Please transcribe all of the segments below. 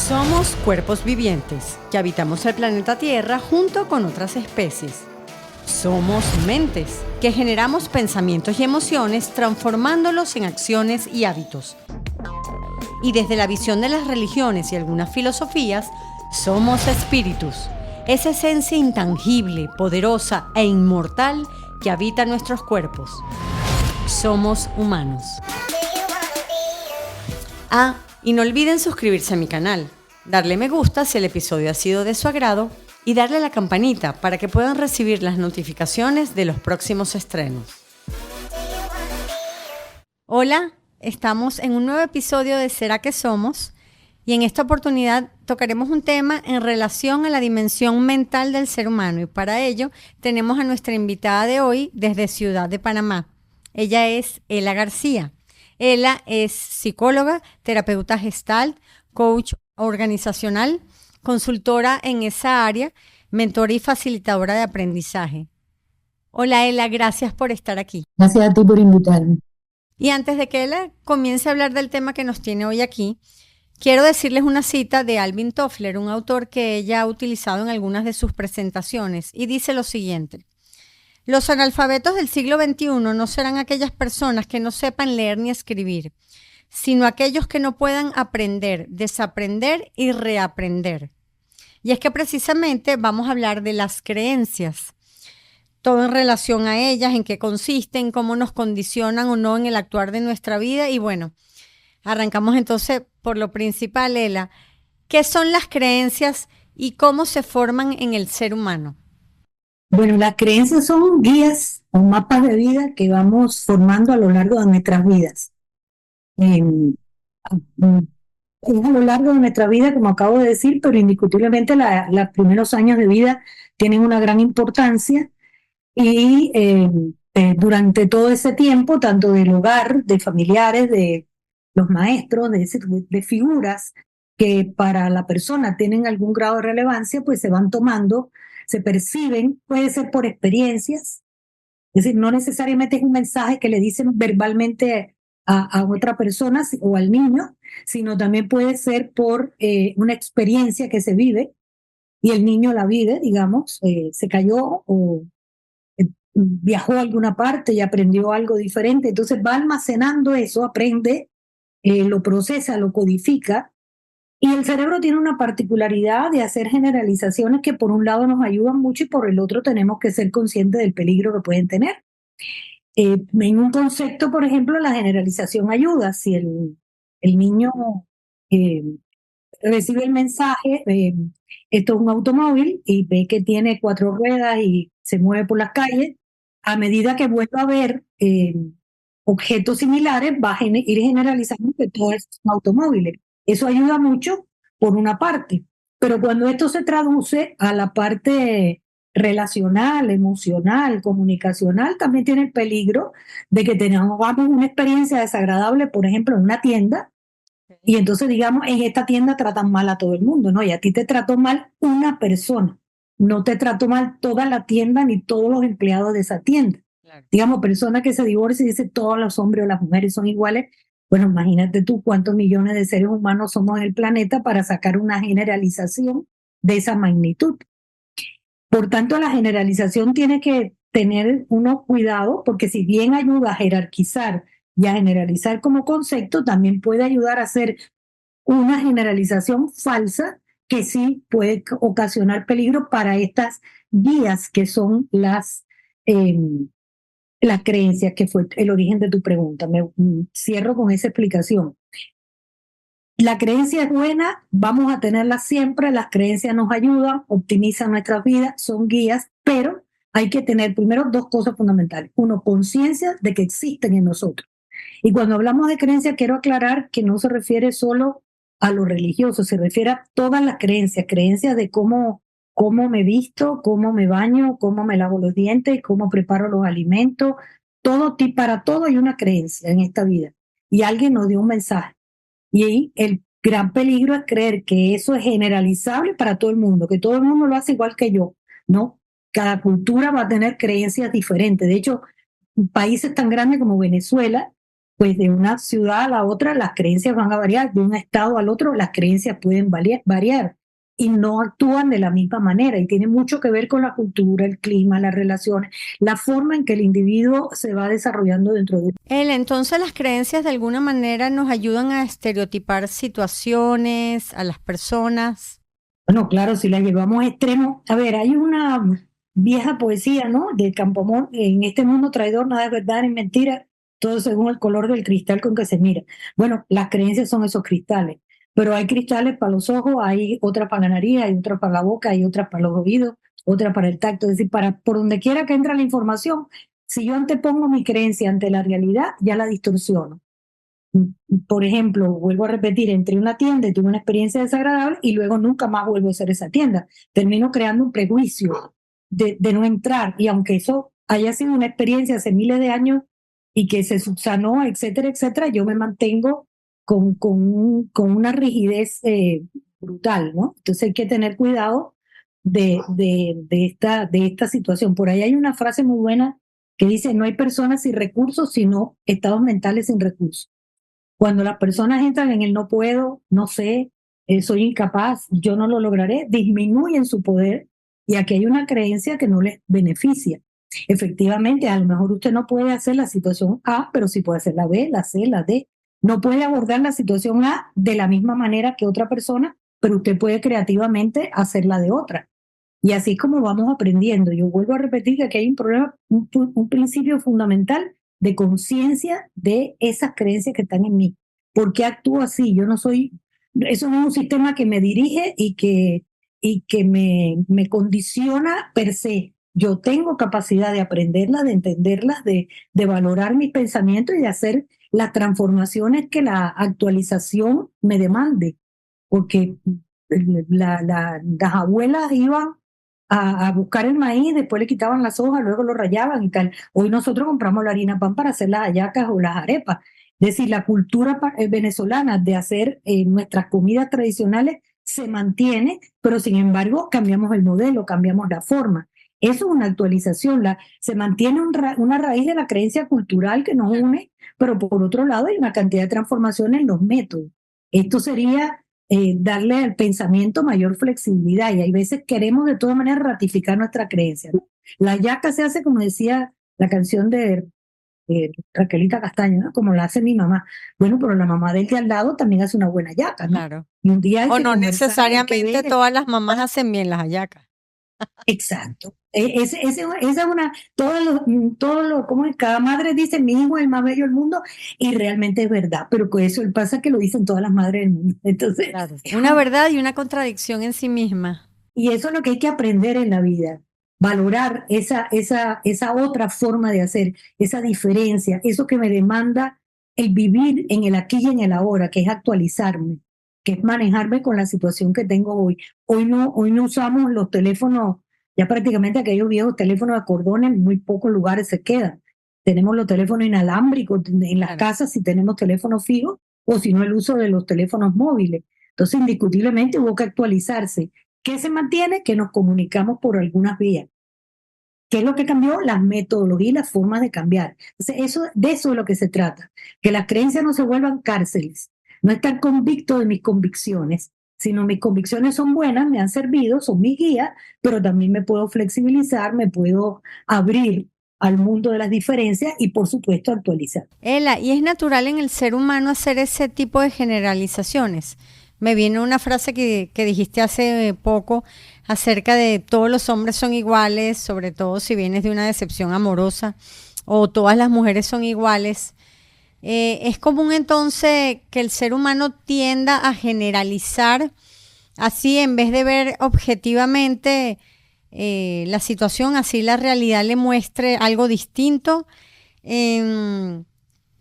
Somos cuerpos vivientes que habitamos el planeta Tierra junto con otras especies. Somos mentes que generamos pensamientos y emociones transformándolos en acciones y hábitos. Y desde la visión de las religiones y algunas filosofías, somos espíritus, esa esencia intangible, poderosa e inmortal que habita nuestros cuerpos. Somos humanos. Y no olviden suscribirse a mi canal, darle me gusta si el episodio ha sido de su agrado y darle a la campanita para que puedan recibir las notificaciones de los próximos estrenos. Hola, estamos en un nuevo episodio de ¿Será que somos? Y en esta oportunidad tocaremos un tema en relación a la dimensión mental del ser humano y para ello tenemos a nuestra invitada de hoy desde Ciudad de Panamá. Ella es Ela García. Ela es psicóloga, terapeuta gestalt, coach organizacional, consultora en esa área, mentora y facilitadora de aprendizaje. Hola Ela, gracias por estar aquí. Gracias a ti por invitarme. Y antes de que Ela comience a hablar del tema que nos tiene hoy aquí, quiero decirles una cita de Alvin Toffler, un autor que ella ha utilizado en algunas de sus presentaciones, y dice lo siguiente: los analfabetos del siglo XXI no serán aquellas personas que no sepan leer ni escribir, sino aquellos que no puedan aprender, desaprender y reaprender. Y es que precisamente vamos a hablar de las creencias, todo en relación a ellas, en qué consisten, cómo nos condicionan o no en el actuar de nuestra vida. Y bueno, arrancamos entonces por lo principal, Ela. ¿Qué son las creencias y cómo se forman en el ser humano? Bueno, las creencias son guías o mapas de vida que vamos formando a lo largo de nuestras vidas. Es a lo largo de nuestra vida, como acabo de decir, pero indiscutiblemente los primeros años de vida tienen una gran importancia y durante todo ese tiempo, tanto del hogar, de familiares, de los maestros, de figuras que para la persona tienen algún grado de relevancia, pues se van tomando, se perciben, puede ser por experiencias, es decir, no necesariamente es un mensaje que le dicen verbalmente a otra persona o al niño, sino también puede ser por una experiencia que se vive y el niño la vive, digamos, se cayó o viajó a alguna parte y aprendió algo diferente, entonces va almacenando eso, aprende, lo procesa, lo codifica. Y el cerebro tiene una particularidad de hacer generalizaciones que por un lado nos ayudan mucho y por el otro tenemos que ser conscientes del peligro que pueden tener. En un concepto, por ejemplo, la generalización ayuda. Si el niño recibe el mensaje, esto es un automóvil y ve que tiene 4 ruedas y se mueve por las calles, a medida que vuelva a ver objetos similares, va a ir generalizando que todos son automóviles. Eso ayuda mucho por una parte, pero cuando esto se traduce a la parte relacional, emocional, comunicacional, también tiene el peligro de que tengamos una experiencia desagradable, por ejemplo, en una tienda, y entonces digamos, en esta tienda tratan mal a todo el mundo, ¿no? Y a ti te trató mal una persona, no te trató mal toda la tienda ni todos los empleados de esa tienda. Claro. Digamos, persona que se divorcia y dice todos los hombres o las mujeres son iguales. Bueno, imagínate tú cuántos millones de seres humanos somos en el planeta para sacar una generalización de esa magnitud. Por tanto, la generalización tiene que tener unos cuidados, porque si bien ayuda a jerarquizar y a generalizar como concepto, también puede ayudar a hacer una generalización falsa que sí puede ocasionar peligro para estas guías que son las creencias, que fue el origen de tu pregunta. Me cierro con esa explicación. La creencia es buena, vamos a tenerla siempre, las creencias nos ayudan, optimizan nuestras vidas, son guías, pero hay que tener primero 2 cosas fundamentales. Uno, conciencia de que existen en nosotros. Y cuando hablamos de creencias, quiero aclarar que no se refiere solo a lo religioso, se refiere a todas las creencias de cómo me visto, cómo me baño, cómo me lavo los dientes, cómo preparo los alimentos, para todo hay una creencia en esta vida. Y alguien nos dio un mensaje. Y ahí el gran peligro es creer que eso es generalizable para todo el mundo, que todo el mundo lo hace igual que yo. No, cada cultura va a tener creencias diferentes. De hecho, países tan grandes como Venezuela pues de una ciudad a la otra las creencias van a variar, de un estado al otro las creencias pueden variar y no actúan de la misma manera y tiene mucho que ver con la cultura, el clima, las relaciones, la forma en que el individuo se va desarrollando dentro de... Entonces las creencias de alguna manera nos ayudan a estereotipar situaciones, a las personas. Bueno, claro, si la llevamos a extremos, a ver, hay una vieja poesía, ¿no? De Campoamor, en este mundo traidor nada es verdad ni mentira, todo según el color del cristal con que se mira. Bueno, las creencias son esos cristales, pero hay cristales para los ojos, hay otras para la nariz, hay otras para la boca, hay otras para los oídos, otras para el tacto, es decir, para por donde quiera que entra la información, si yo antepongo mi creencia ante la realidad, ya la distorsiono. Por ejemplo, vuelvo a repetir, entré a una tienda y tuve una experiencia desagradable y luego nunca más vuelvo a hacer esa tienda. Termino creando un prejuicio de no entrar y aunque eso haya sido una experiencia hace miles de años y que se subsanó, etcétera, etcétera, yo me mantengo con una rigidez brutal, ¿no? Entonces hay que tener cuidado de esta situación. Por ahí hay una frase muy buena que dice, no hay personas sin recursos, sino estados mentales sin recursos. Cuando las personas entran en el no puedo, no sé, soy incapaz, yo no lo lograré, disminuyen su poder y aquí hay una creencia que no les beneficia. Efectivamente, a lo mejor usted no puede hacer la situación A, pero sí puede hacer la B, la C, la D. No puede abordar la situación A de la misma manera que otra persona, pero usted puede creativamente hacerla de otra. Y así como vamos aprendiendo. Yo vuelvo a repetir que aquí hay un problema, un principio fundamental de conciencia de esas creencias que están en mí. ¿Por qué actúo así? Yo no soy, eso no es un sistema que me dirige y que me condiciona per se. Yo tengo capacidad de aprenderlas, de entenderlas, de valorar mis pensamientos y de hacer las transformaciones que la actualización me demande. Porque las abuelas iban a buscar el maíz, después le quitaban las hojas, luego lo rayaban y tal. Hoy nosotros compramos la harina pan para hacer las hallacas o las arepas. Es decir, la cultura venezolana de hacer nuestras comidas tradicionales se mantiene, pero sin embargo cambiamos el modelo, cambiamos la forma. Eso es una actualización, se mantiene una raíz de la creencia cultural que nos une, pero por otro lado hay una cantidad de transformaciones en los métodos. Esto sería darle al pensamiento mayor flexibilidad y hay veces queremos de todas maneras ratificar nuestra creencia, ¿no? La yaca se hace como decía la canción de Raquelita Castaño, ¿no? Como la hace mi mamá. Bueno, pero la mamá del de al lado también hace una buena yaca, ¿no? Claro. Y un día hay O que no conversar, hay que necesariamente ver. todas las mamás hacen bien las hallacas. Exacto. Esa es una, como cada madre dice, mi hijo es el más bello del mundo, y realmente es verdad, pero con eso pasa que lo dicen todas las madres del mundo. Entonces, Claro. Una verdad y una contradicción en sí misma. y eso es lo que hay que aprender en la vida, valorar esa otra forma de hacer, esa diferencia, eso que me demanda el vivir en el aquí y en el ahora, que es actualizarme, que es manejarme con la situación que tengo hoy. Hoy no usamos los teléfonos, ya prácticamente aquellos viejos teléfonos de cordones, en muy pocos lugares se quedan. Tenemos los teléfonos inalámbricos en las casas, si tenemos teléfonos fijos, o si no el uso de los teléfonos móviles. Entonces, indiscutiblemente hubo que actualizarse. ¿Qué se mantiene? Que nos comunicamos por algunas vías. ¿Qué es lo que cambió? Las metodologías y las formas de cambiar. Entonces, de eso es lo que se trata. Que las creencias no se vuelvan cárceles. No estar convicto de mis convicciones, sino mis convicciones son buenas, me han servido, son mis guías, pero también me puedo flexibilizar, me puedo abrir al mundo de las diferencias y, por supuesto, actualizar. Ela, ¿y es natural en el ser humano hacer ese tipo de generalizaciones? Me viene una frase que dijiste hace poco acerca de todos los hombres son iguales, sobre todo si vienes de una decepción amorosa, o todas las mujeres son iguales. Es común entonces que el ser humano tienda a generalizar así en vez de ver objetivamente la situación, así la realidad le muestre algo distinto.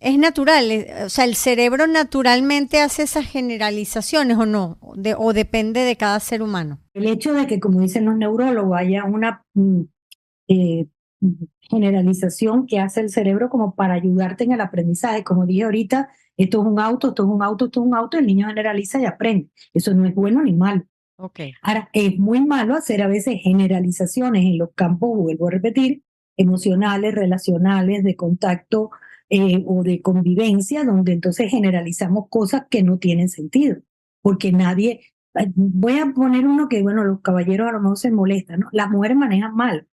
Es natural, o sea, el cerebro naturalmente hace esas generalizaciones o no, o depende de cada ser humano. El hecho de que, como dicen los neurólogos, haya una eh, generalización que hace el cerebro como para ayudarte en el aprendizaje. Como dije ahorita, esto es un auto, esto es un auto, esto es un auto, el niño generaliza y aprende. Eso no es bueno ni malo. Okay. Ahora, es muy malo hacer a veces generalizaciones en los campos, vuelvo a repetir, emocionales, relacionales, de contacto o de convivencia, donde entonces generalizamos cosas que no tienen sentido, porque nadie, voy a poner uno que, bueno, los caballeros a lo mejor se molestan, ¿no? Las mujeres manejan mal.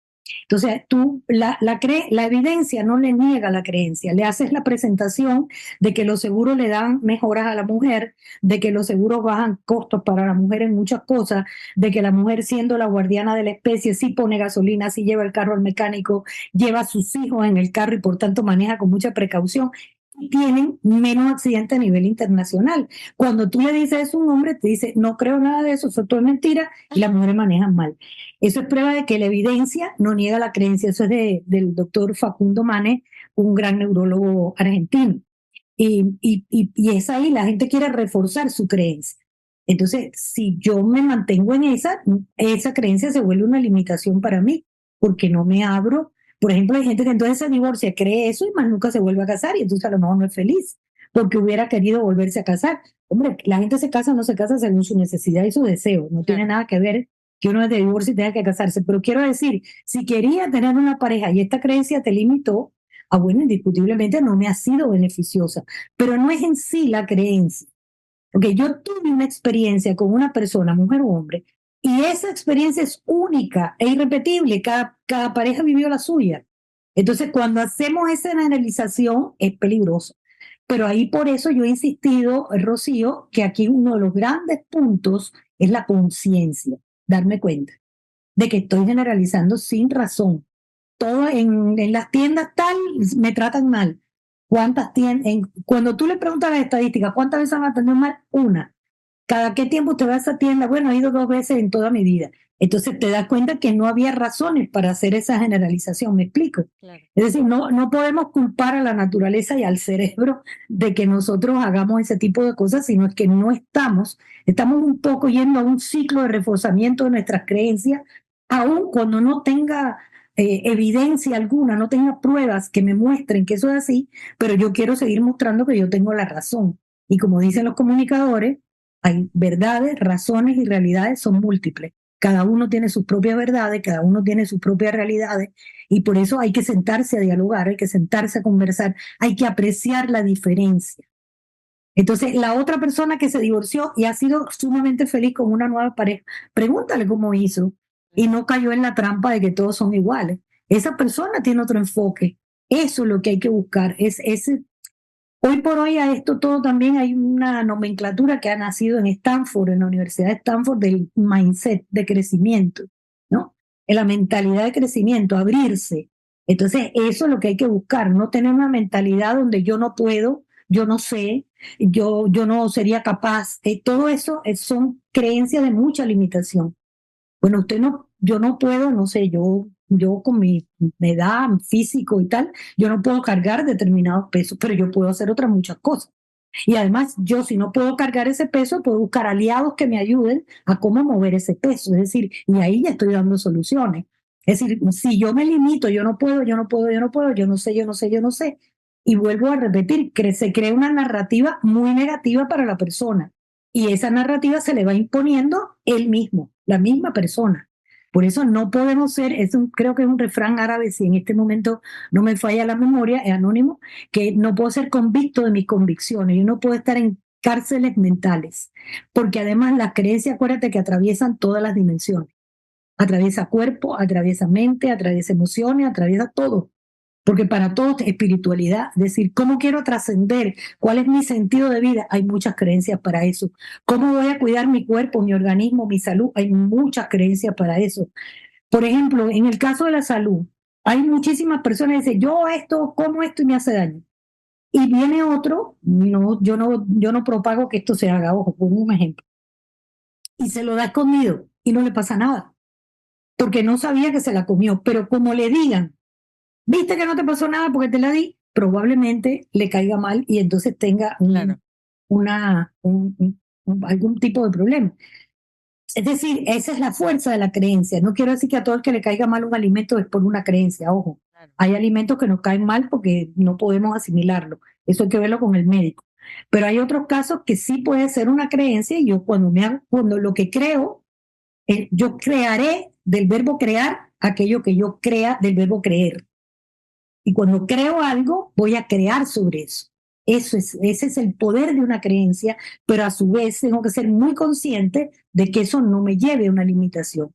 Entonces, la evidencia no le niega la creencia, le haces la presentación de que los seguros le dan mejoras a la mujer, de que los seguros bajan costos para la mujer en muchas cosas, de que la mujer siendo la guardiana de la especie sí pone gasolina, sí lleva el carro al mecánico, lleva a sus hijos en el carro y por tanto maneja con mucha precaución. Y tienen menos accidentes a nivel internacional. Cuando tú le dices eso a un hombre, te dice, no creo nada de eso todo es mentira, y las mujeres manejan mal. Eso es prueba de que la evidencia no niega la creencia. Eso es del doctor Facundo Manes, un gran neurólogo argentino. Y es ahí, la gente quiere reforzar su creencia. Entonces, si yo me mantengo en esa creencia se vuelve una limitación para mí, porque no me abro. Por ejemplo, hay gente que entonces se divorcia, cree eso y más nunca se vuelve a casar y entonces a lo mejor no es feliz porque hubiera querido volverse a casar. Hombre, la gente se casa o no se casa según su necesidad y su deseo. No tiene nada que ver que uno es de divorcio y tenga que casarse. Pero quiero decir, si quería tener una pareja y esta creencia te limitó, bueno, indiscutiblemente no me ha sido beneficiosa. Pero no es en sí la creencia. Porque yo tuve una experiencia con una persona, mujer o hombre, y esa experiencia es única e irrepetible. Cada pareja vivió la suya. Entonces, cuando hacemos esa generalización, es peligroso. Pero ahí por eso yo he insistido, Rocío, que aquí uno de los grandes puntos es la conciencia, darme cuenta de que estoy generalizando sin razón. Todo en las tiendas tal me tratan mal. ¿Cuántas tiendas? Cuando tú le preguntas a las estadísticas, ¿cuántas veces me han atendido mal? Una. ¿Cada qué tiempo usted va a esa tienda? Bueno, he ido 2 veces en toda mi vida. Entonces te das cuenta que no había razones para hacer esa generalización, ¿me explico? Claro. Es decir, no podemos culpar a la naturaleza y al cerebro de que nosotros hagamos ese tipo de cosas, sino es que no estamos un poco yendo a un ciclo de reforzamiento de nuestras creencias, aun cuando no tenga evidencia alguna, no tenga pruebas que me muestren que eso es así, pero yo quiero seguir mostrando que yo tengo la razón. Y como dicen los comunicadores, hay verdades, razones y realidades son múltiples. Cada uno tiene sus propias verdades, cada uno tiene sus propias realidades y por eso hay que sentarse a dialogar, hay que sentarse a conversar, hay que apreciar la diferencia. Entonces, la otra persona que se divorció y ha sido sumamente feliz con una nueva pareja, pregúntale cómo hizo y no cayó en la trampa de que todos son iguales. Esa persona tiene otro enfoque. Eso es lo que hay que buscar, es ese. Hoy por hoy a esto todo también hay una nomenclatura que ha nacido en Stanford, en la Universidad de Stanford, del mindset de crecimiento, ¿no? En la mentalidad de crecimiento, abrirse. Entonces, eso es lo que hay que buscar, no tener una mentalidad donde yo no puedo, yo no sé, yo no sería capaz. Todo eso son creencias de mucha limitación. Bueno, yo no puedo, no sé, yo con mi edad, físico y tal, yo no puedo cargar determinados pesos, pero yo puedo hacer otras muchas cosas. Y además, yo si no puedo cargar ese peso, puedo buscar aliados que me ayuden a cómo mover ese peso. Es decir, y ahí ya estoy dando soluciones. Es decir, si yo me limito, yo no puedo, yo no puedo, yo no puedo, yo no sé, yo no sé, yo no sé. Y vuelvo a repetir, se crea una narrativa muy negativa para la persona. Y esa narrativa se le va imponiendo él mismo, la misma persona. Por eso no podemos ser, creo que es un refrán árabe, si en este momento no me falla la memoria, es anónimo, que no puedo ser convicto de mis convicciones, yo no puedo estar en cárceles mentales, porque además las creencias, acuérdate que atraviesan todas las dimensiones, atraviesa cuerpo, atraviesa mente, atraviesa emociones, atraviesa todo, porque para todos es espiritualidad, es decir, ¿cómo quiero trascender? ¿Cuál es mi sentido de vida? Hay muchas creencias para eso. ¿Cómo voy a cuidar mi cuerpo, mi organismo, mi salud? Hay muchas creencias para eso. Por ejemplo, en el caso de la salud, hay muchísimas personas que dicen, yo esto, como esto y me hace daño. Y viene otro, no, yo no propago que esto se haga, ojo, pongo un ejemplo, y se lo da escondido y no le pasa nada, porque no sabía que se la comió, pero como le digan, viste que no te pasó nada porque te la di, probablemente le caiga mal y entonces tenga Claro. algún tipo de problema. Es decir, esa es la fuerza de la creencia. No quiero decir que a todo el que le caiga mal un alimento es por una creencia, ojo. Claro. Hay alimentos que nos caen mal porque no podemos asimilarlo. Eso hay que verlo con el médico. Pero hay otros casos que sí puede ser una creencia y yo cuando lo que creo, yo crearé del verbo crear aquello que yo crea del verbo creer. Y cuando creo algo, voy a crear sobre eso. Ese es el poder de una creencia, pero a su vez tengo que ser muy consciente de que eso no me lleve a una limitación.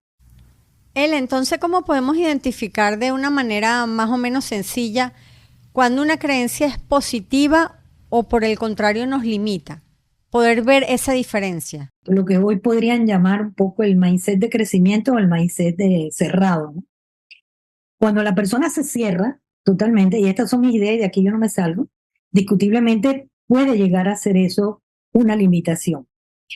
Entonces, ¿cómo podemos identificar de una manera más o menos sencilla cuando una creencia es positiva o por el contrario nos limita? Poder ver esa diferencia. Lo que hoy podrían llamar un poco el mindset de crecimiento o el mindset de cerrado, ¿no? Cuando la persona se cierra totalmente, y estas son mis ideas y de aquí yo no me salgo, discutiblemente puede llegar a ser eso una limitación.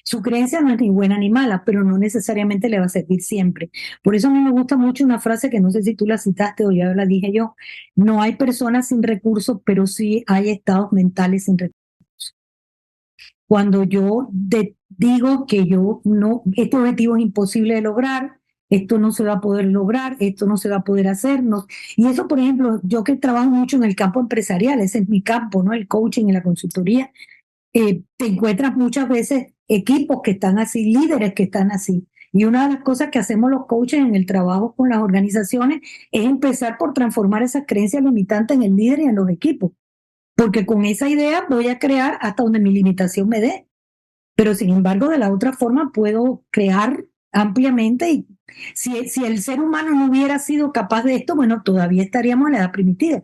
Su creencia no es ni buena ni mala, pero no necesariamente le va a servir siempre. Por eso a mí me gusta mucho una frase que no sé si tú la citaste o ya la dije yo: no hay personas sin recursos, pero sí hay estados mentales sin recursos. Cuando yo digo que yo no, este objetivo es imposible de lograr, esto no se va a poder lograr, esto no se va a poder hacer. No. Y eso, por ejemplo, yo que trabajo mucho en el campo empresarial, ese es mi campo, ¿no? El coaching y la consultoría, te encuentras muchas veces equipos que están así, líderes que están así. Y una de las cosas que hacemos los coaches en el trabajo con las organizaciones es empezar por transformar esas creencias limitantes en el líder y en los equipos. Porque con esa idea voy a crear hasta donde mi limitación me dé. Pero sin embargo, de la otra forma puedo crear ampliamente. Y si el ser humano no hubiera sido capaz de esto, bueno, todavía estaríamos en la edad primitiva.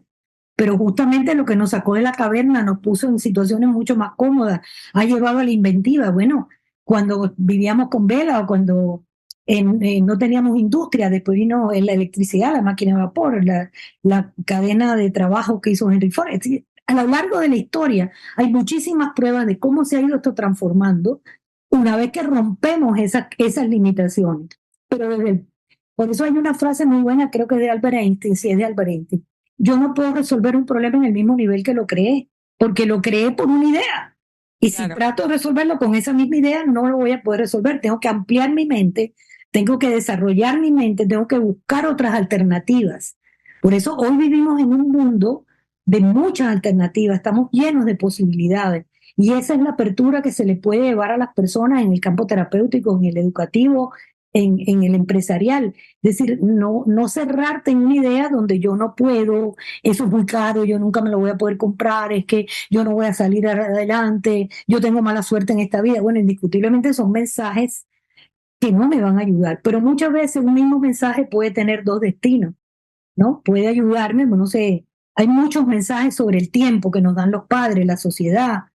Pero justamente lo que nos sacó de la caverna nos puso en situaciones mucho más cómodas, ha llevado a la inventiva. Bueno, cuando vivíamos con vela o cuando no teníamos industria, después vino la electricidad, la máquina de vapor, la cadena de trabajo que hizo Henry Ford. Es decir, a lo largo de la historia hay muchísimas pruebas de cómo se ha ido esto transformando una vez que rompemos esas limitaciones. Pero por eso hay una frase muy buena, creo que es de Albert Einstein, sí es de Albert Einstein: yo no puedo resolver un problema en el mismo nivel que lo creé, porque lo creé por una idea. Y si trato de resolverlo con esa misma idea, no lo voy a poder resolver. Tengo que ampliar mi mente, tengo que desarrollar mi mente, tengo que buscar otras alternativas. Por eso hoy vivimos en un mundo de muchas alternativas, estamos llenos de posibilidades. Y esa es la apertura que se le puede llevar a las personas en el campo terapéutico, en el educativo, en el empresarial. Es decir, no cerrarte en una idea donde yo no puedo, eso es muy caro, yo nunca me lo voy a poder comprar, es que yo no voy a salir adelante, yo tengo mala suerte en esta vida. Bueno, indiscutiblemente son mensajes que no me van a ayudar, pero muchas veces un mismo mensaje puede tener dos destinos, ¿no? Puede ayudarme, no sé, hay muchos mensajes sobre el tiempo que nos dan los padres, la sociedad,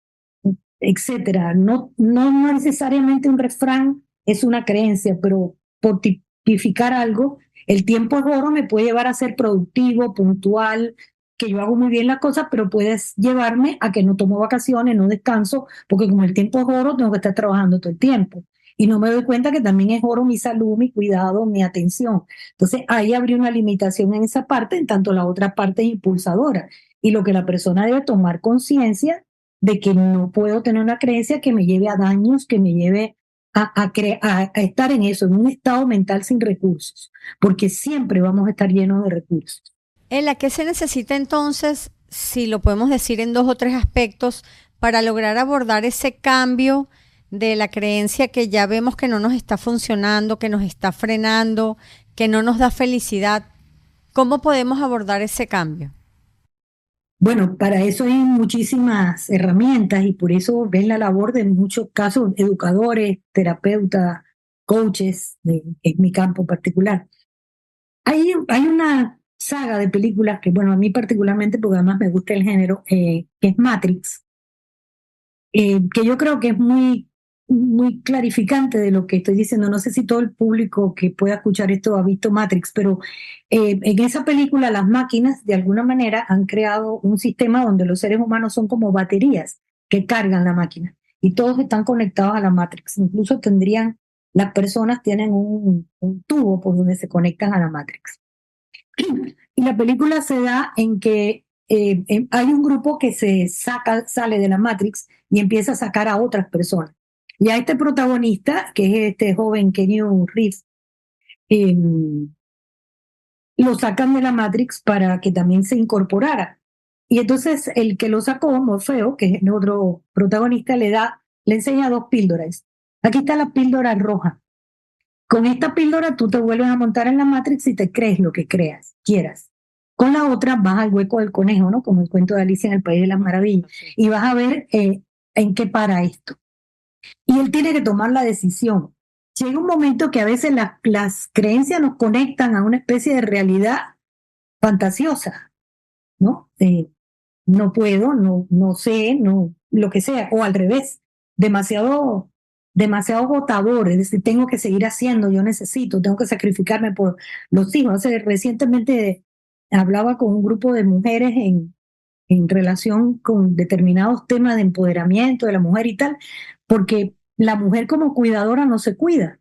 etcétera. No necesariamente un refrán es una creencia, pero por tipificar algo, el tiempo es oro me puede llevar a ser productivo, puntual, que yo hago muy bien las cosas, pero puedes llevarme a que no tomo vacaciones, no descanso, porque como el tiempo es oro, tengo que estar trabajando todo el tiempo. Y no me doy cuenta que también es oro mi salud, mi cuidado, mi atención. Entonces ahí habría una limitación en esa parte, en tanto la otra parte es impulsadora. Y lo que la persona debe tomar conciencia de que no puedo tener una creencia que me lleve a daños, que me lleve a estar en eso, en un estado mental sin recursos, porque siempre vamos a estar llenos de recursos. ¿Qué se necesita entonces, si lo podemos decir en dos o tres aspectos, para lograr abordar ese cambio de la creencia que ya vemos que no nos está funcionando, que nos está frenando, que no nos da felicidad? ¿Cómo podemos abordar ese cambio? Bueno, para eso hay muchísimas herramientas y por eso ven la labor de muchos casos educadores, terapeutas, coaches, en mi campo particular. Hay una saga de películas que, bueno, a mí particularmente, porque además me gusta el género, que es Matrix, que yo creo que es muy clarificante de lo que estoy diciendo. No sé si todo el público que pueda escuchar esto ha visto Matrix, pero en esa película las máquinas de alguna manera han creado un sistema donde los seres humanos son como baterías que cargan la máquina y todos están conectados a la Matrix. Incluso las personas tienen un tubo por donde se conectan a la Matrix. Y la película se da en que hay un grupo que sale de la Matrix y empieza a sacar a otras personas. Y a este protagonista, que es este joven Keanu Reeves, lo sacan de la Matrix para que también se incorporara. Y entonces el que lo sacó, Morfeo, que es el otro protagonista, le enseña dos píldoras. Aquí está la píldora roja. Con esta píldora tú te vuelves a montar en la Matrix y te crees lo que quieras. Con la otra vas al hueco del conejo, ¿no? Como el cuento de Alicia en el País de las Maravillas. Y vas a ver en qué para esto. Y él tiene que tomar la decisión. Llega un momento que a veces las creencias nos conectan a una especie de realidad fantasiosa, ¿no? No puedo, no sé, no, lo que sea, o al revés, demasiado, demasiado agotador, es decir, tengo que seguir haciendo, yo necesito, tengo que sacrificarme por los hijos. O sea, recientemente hablaba con un grupo de mujeres en relación con determinados temas de empoderamiento de la mujer y tal, porque la mujer como cuidadora no se cuida.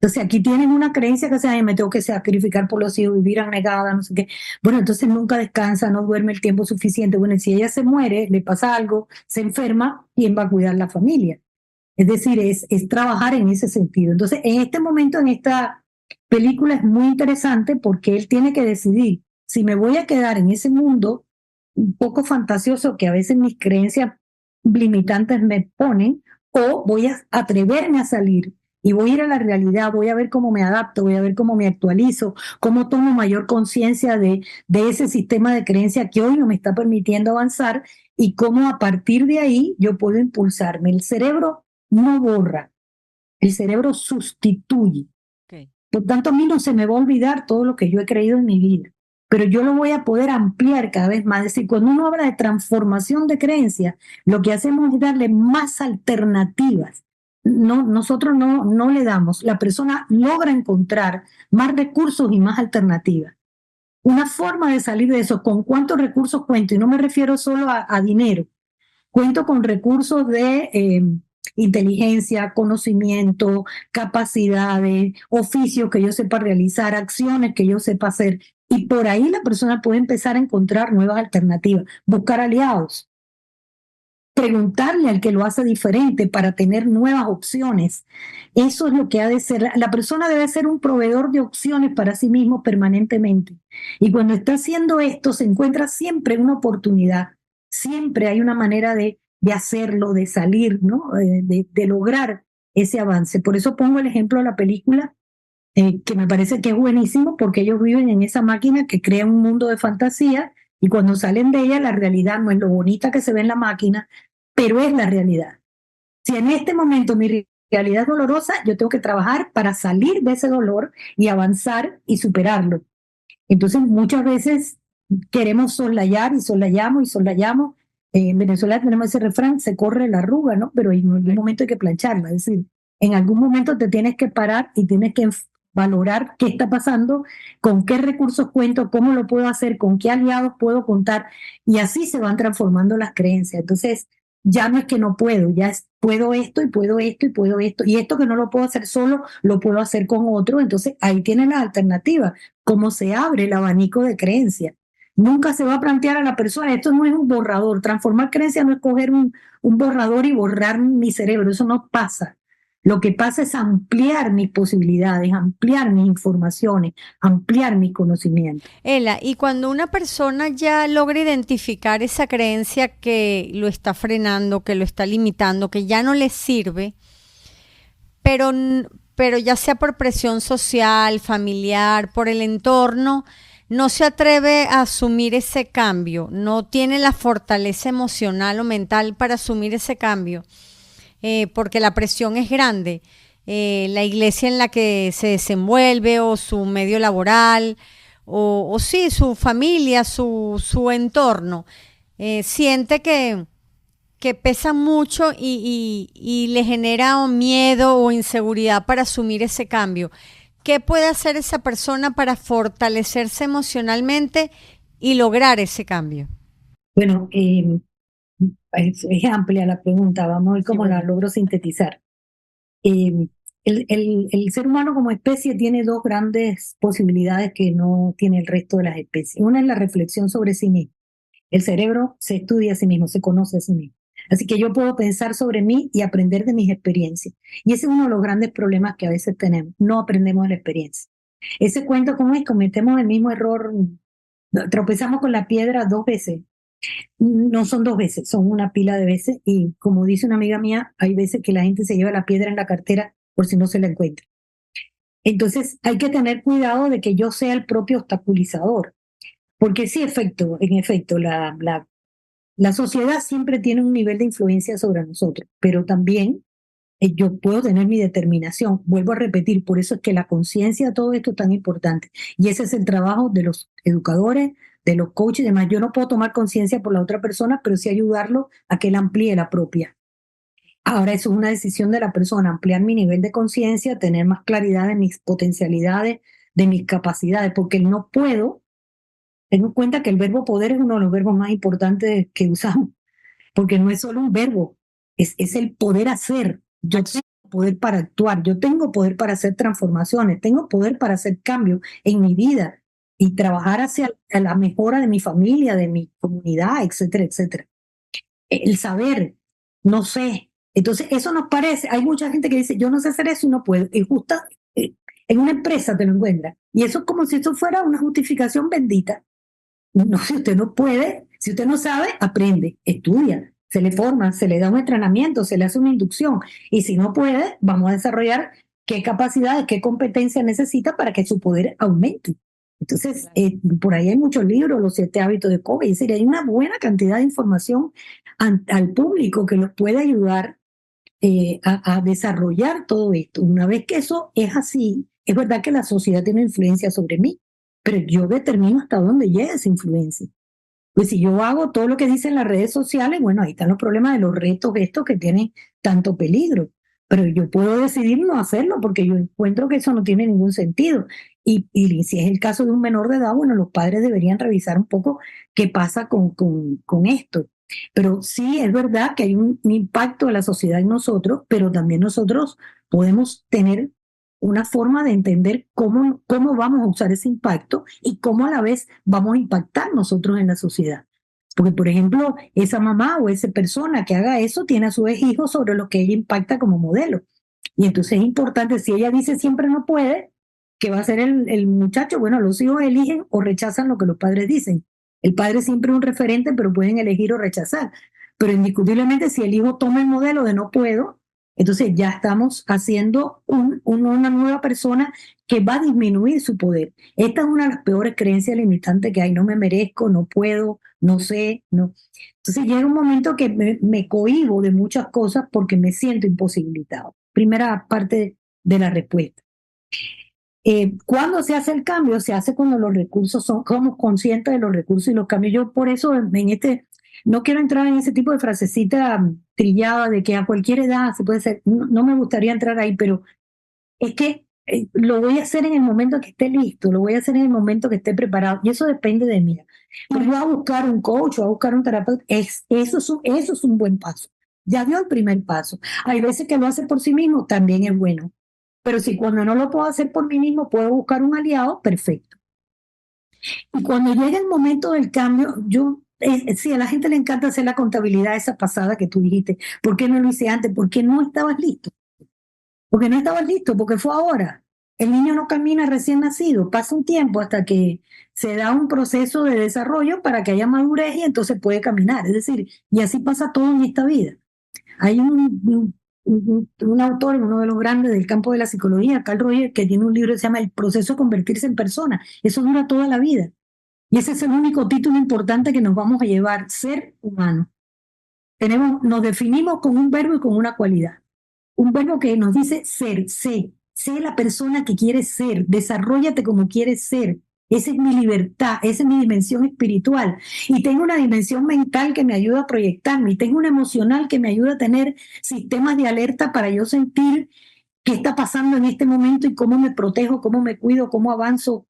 Entonces aquí tienen una creencia que sea, me tengo que sacrificar por los hijos, vivir abnegada, no sé qué. Bueno, entonces nunca descansa, no duerme el tiempo suficiente. Bueno, y si ella se muere, le pasa algo, se enferma, ¿quién va a cuidar la familia? Es decir, es trabajar en ese sentido. Entonces, en este momento, en esta película es muy interesante porque él tiene que decidir si me voy a quedar en ese mundo un poco fantasioso que a veces mis creencias limitantes me ponen, o voy a atreverme a salir y voy a ir a la realidad, voy a ver cómo me adapto, voy a ver cómo me actualizo, cómo tomo mayor conciencia de ese sistema de creencia que hoy no me está permitiendo avanzar y cómo a partir de ahí yo puedo impulsarme. El cerebro no borra, el cerebro sustituye. Ok. Por tanto, a mí no se me va a olvidar todo lo que yo he creído en mi vida, pero yo lo voy a poder ampliar cada vez más. Es decir, cuando uno habla de transformación de creencias, lo que hacemos es darle más alternativas. No, nosotros no le damos, la persona logra encontrar más recursos y más alternativas. Una forma de salir de eso, ¿con cuántos recursos cuento? Y no me refiero solo a dinero. Cuento con recursos de inteligencia, conocimiento, capacidades, oficios que yo sepa realizar, acciones que yo sepa hacer. Y por ahí la persona puede empezar a encontrar nuevas alternativas, buscar aliados, preguntarle al que lo hace diferente para tener nuevas opciones. Eso es lo que ha de ser. La persona debe ser un proveedor de opciones para sí mismo permanentemente. Y cuando está haciendo esto, se encuentra siempre una oportunidad. Siempre hay una manera de hacerlo, de salir, ¿no? De lograr ese avance. Por eso pongo el ejemplo de la película, que me parece que es buenísimo, porque ellos viven en esa máquina que crea un mundo de fantasía y cuando salen de ella, la realidad no es lo bonita que se ve en la máquina, pero es la realidad. Si en este momento mi realidad es dolorosa, yo tengo que trabajar para salir de ese dolor y avanzar y superarlo. Entonces, muchas veces queremos soslayar y soslayamos y soslayamos. En Venezuela tenemos ese refrán, se corre la arruga, ¿no? Pero en algún momento hay que plancharla. Es decir, en algún momento te tienes que parar y tienes que valorar qué está pasando, con qué recursos cuento, cómo lo puedo hacer, con qué aliados puedo contar. Y así se van transformando las creencias. Entonces, ya no es que no puedo, ya es puedo esto y puedo esto y puedo esto. Y esto que no lo puedo hacer solo, lo puedo hacer con otro. Entonces, ahí tienen las alternativas, cómo se abre el abanico de creencias. Nunca se va a plantear a la persona, esto no es un borrador, transformar creencias no es coger un borrador y borrar mi cerebro, eso no pasa. Lo que pasa es ampliar mis posibilidades, ampliar mis informaciones, ampliar mis conocimientos. Ela, y cuando una persona ya logra identificar esa creencia que lo está frenando, que lo está limitando, que ya no le sirve, pero, pero ya sea por presión social, familiar, por el entorno, no se atreve a asumir ese cambio, no tiene la fortaleza emocional o mental para asumir ese cambio, porque la presión es grande. La iglesia en la que se desenvuelve o su medio laboral o sí, su familia, su entorno, siente que pesa mucho y le genera miedo o inseguridad para asumir ese cambio. ¿Qué puede hacer esa persona para fortalecerse emocionalmente y lograr ese cambio? Bueno, es amplia la pregunta, vamos a ver Sí, cómo la bueno. logro sintetizar. Eh, el ser humano como especie tiene dos grandes posibilidades que no tiene el resto de las especies. Una es la reflexión sobre sí mismo. El cerebro se estudia a sí mismo, se conoce a sí mismo. Así que yo puedo pensar sobre mí y aprender de mis experiencias. Y ese es uno de los grandes problemas que a veces tenemos. No aprendemos de la experiencia. Ese cuento, ¿cómo es? Cometemos el mismo error, tropezamos con la piedra dos veces. No son dos veces, son una pila de veces. Y como dice una amiga mía, hay veces que la gente se lleva la piedra en la cartera por si no se la encuentra. Entonces hay que tener cuidado de que yo sea el propio obstaculizador. Porque sí, en efecto, la sociedad siempre tiene un nivel de influencia sobre nosotros, pero también yo puedo tener mi determinación. Vuelvo a repetir, por eso es que la conciencia de todo esto es tan importante. Y ese es el trabajo de los educadores, de los coaches y demás. Yo no puedo tomar conciencia por la otra persona, pero sí ayudarlo a que él amplíe la propia. Ahora, eso es una decisión de la persona, ampliar mi nivel de conciencia, tener más claridad de mis potencialidades, de mis capacidades, porque el no puedo, tengo en cuenta que el verbo poder es uno de los verbos más importantes que usamos, porque no es solo un verbo, es el poder hacer. Yo tengo poder para actuar, yo tengo poder para hacer transformaciones, tengo poder para hacer cambios en mi vida y trabajar hacia la mejora de mi familia, de mi comunidad, etcétera, etcétera. El saber, no sé. Entonces, eso nos parece, hay mucha gente que dice, yo no sé hacer eso y no puedo. Y justo en una empresa te lo encuentras. Y eso es como si eso fuera una justificación bendita. No, si usted no puede, si usted no sabe, aprende, estudia, se le forma, se le da un entrenamiento, se le hace una inducción. Y si no puede, vamos a desarrollar qué capacidades, qué competencias necesita para que su poder aumente. Entonces, por ahí hay muchos libros, Los 7 hábitos de Kobe, es decir, hay una buena cantidad de información al público que los puede ayudar a desarrollar todo esto. Una vez que eso es así, es verdad que la sociedad tiene influencia sobre mí, pero yo determino hasta dónde llega esa influencia. Pues si yo hago todo lo que dicen las redes sociales, bueno, ahí están los problemas de los retos estos que tienen tanto peligro. Pero yo puedo decidir no hacerlo porque yo encuentro que eso no tiene ningún sentido. Y si es el caso de un menor de edad, bueno, los padres deberían revisar un poco qué pasa con esto. Pero sí es verdad que hay un impacto de la sociedad en nosotros, pero también nosotros podemos tener una forma de entender cómo vamos a usar ese impacto y cómo a la vez vamos a impactar nosotros en la sociedad. Porque, por ejemplo, esa mamá o esa persona que haga eso tiene a su vez hijos sobre los que ella impacta como modelo. Y entonces es importante, si ella dice siempre no puede, ¿qué va a hacer el muchacho? Bueno, los hijos eligen o rechazan lo que los padres dicen. El padre siempre es un referente, pero pueden elegir o rechazar. Pero indiscutiblemente, si el hijo toma el modelo de no puedo, entonces ya estamos haciendo una nueva persona que va a disminuir su poder. Esta es una de las peores creencias limitantes que hay. No me merezco, no puedo, no sé, no. Entonces llega un momento que me cohíbo de muchas cosas porque me siento imposibilitado. Primera parte de la respuesta. ¿Cuándo se hace el cambio? Se hace cuando los recursos somos conscientes de los recursos y los cambios. Yo por eso no quiero entrar en ese tipo de frasecita trillada de que a cualquier edad se puede hacer. No me gustaría entrar ahí, pero es que lo voy a hacer en el momento que esté listo, lo voy a hacer en el momento que esté preparado. Y eso depende de mí. Pero voy a buscar un coach o a buscar un terapeuta. Eso es un buen paso. Ya dio el primer paso. Hay veces que lo hace por sí mismo, también es bueno. Pero si cuando no lo puedo hacer por mí mismo, puedo buscar un aliado, perfecto. Y cuando llega el momento del cambio, sí, a la gente le encanta hacer la contabilidad esa pasada que tú dijiste. ¿Por qué no lo hice antes? Porque no estabas listo. Porque no estabas listo, porque fue ahora. El niño no camina recién nacido, pasa un tiempo hasta que se da un proceso de desarrollo para que haya madurez y entonces puede caminar. Es decir, y así pasa todo en esta vida. Hay un autor, uno de los grandes del campo de la psicología, Carl Rogers, que tiene un libro que se llama El proceso de convertirse en persona. Eso dura toda la vida. Y ese es el único título importante que nos vamos a llevar, ser humano. Nos definimos con un verbo y con una cualidad. Un verbo que nos dice ser, sé la persona que quieres ser, desarróllate como quieres ser. Esa es mi libertad, esa es mi dimensión espiritual. Y tengo una dimensión mental que me ayuda a proyectarme, y tengo una emocional que me ayuda a tener sistemas de alerta para yo sentir qué está pasando en este momento y cómo me protejo, cómo me cuido, cómo avanzo.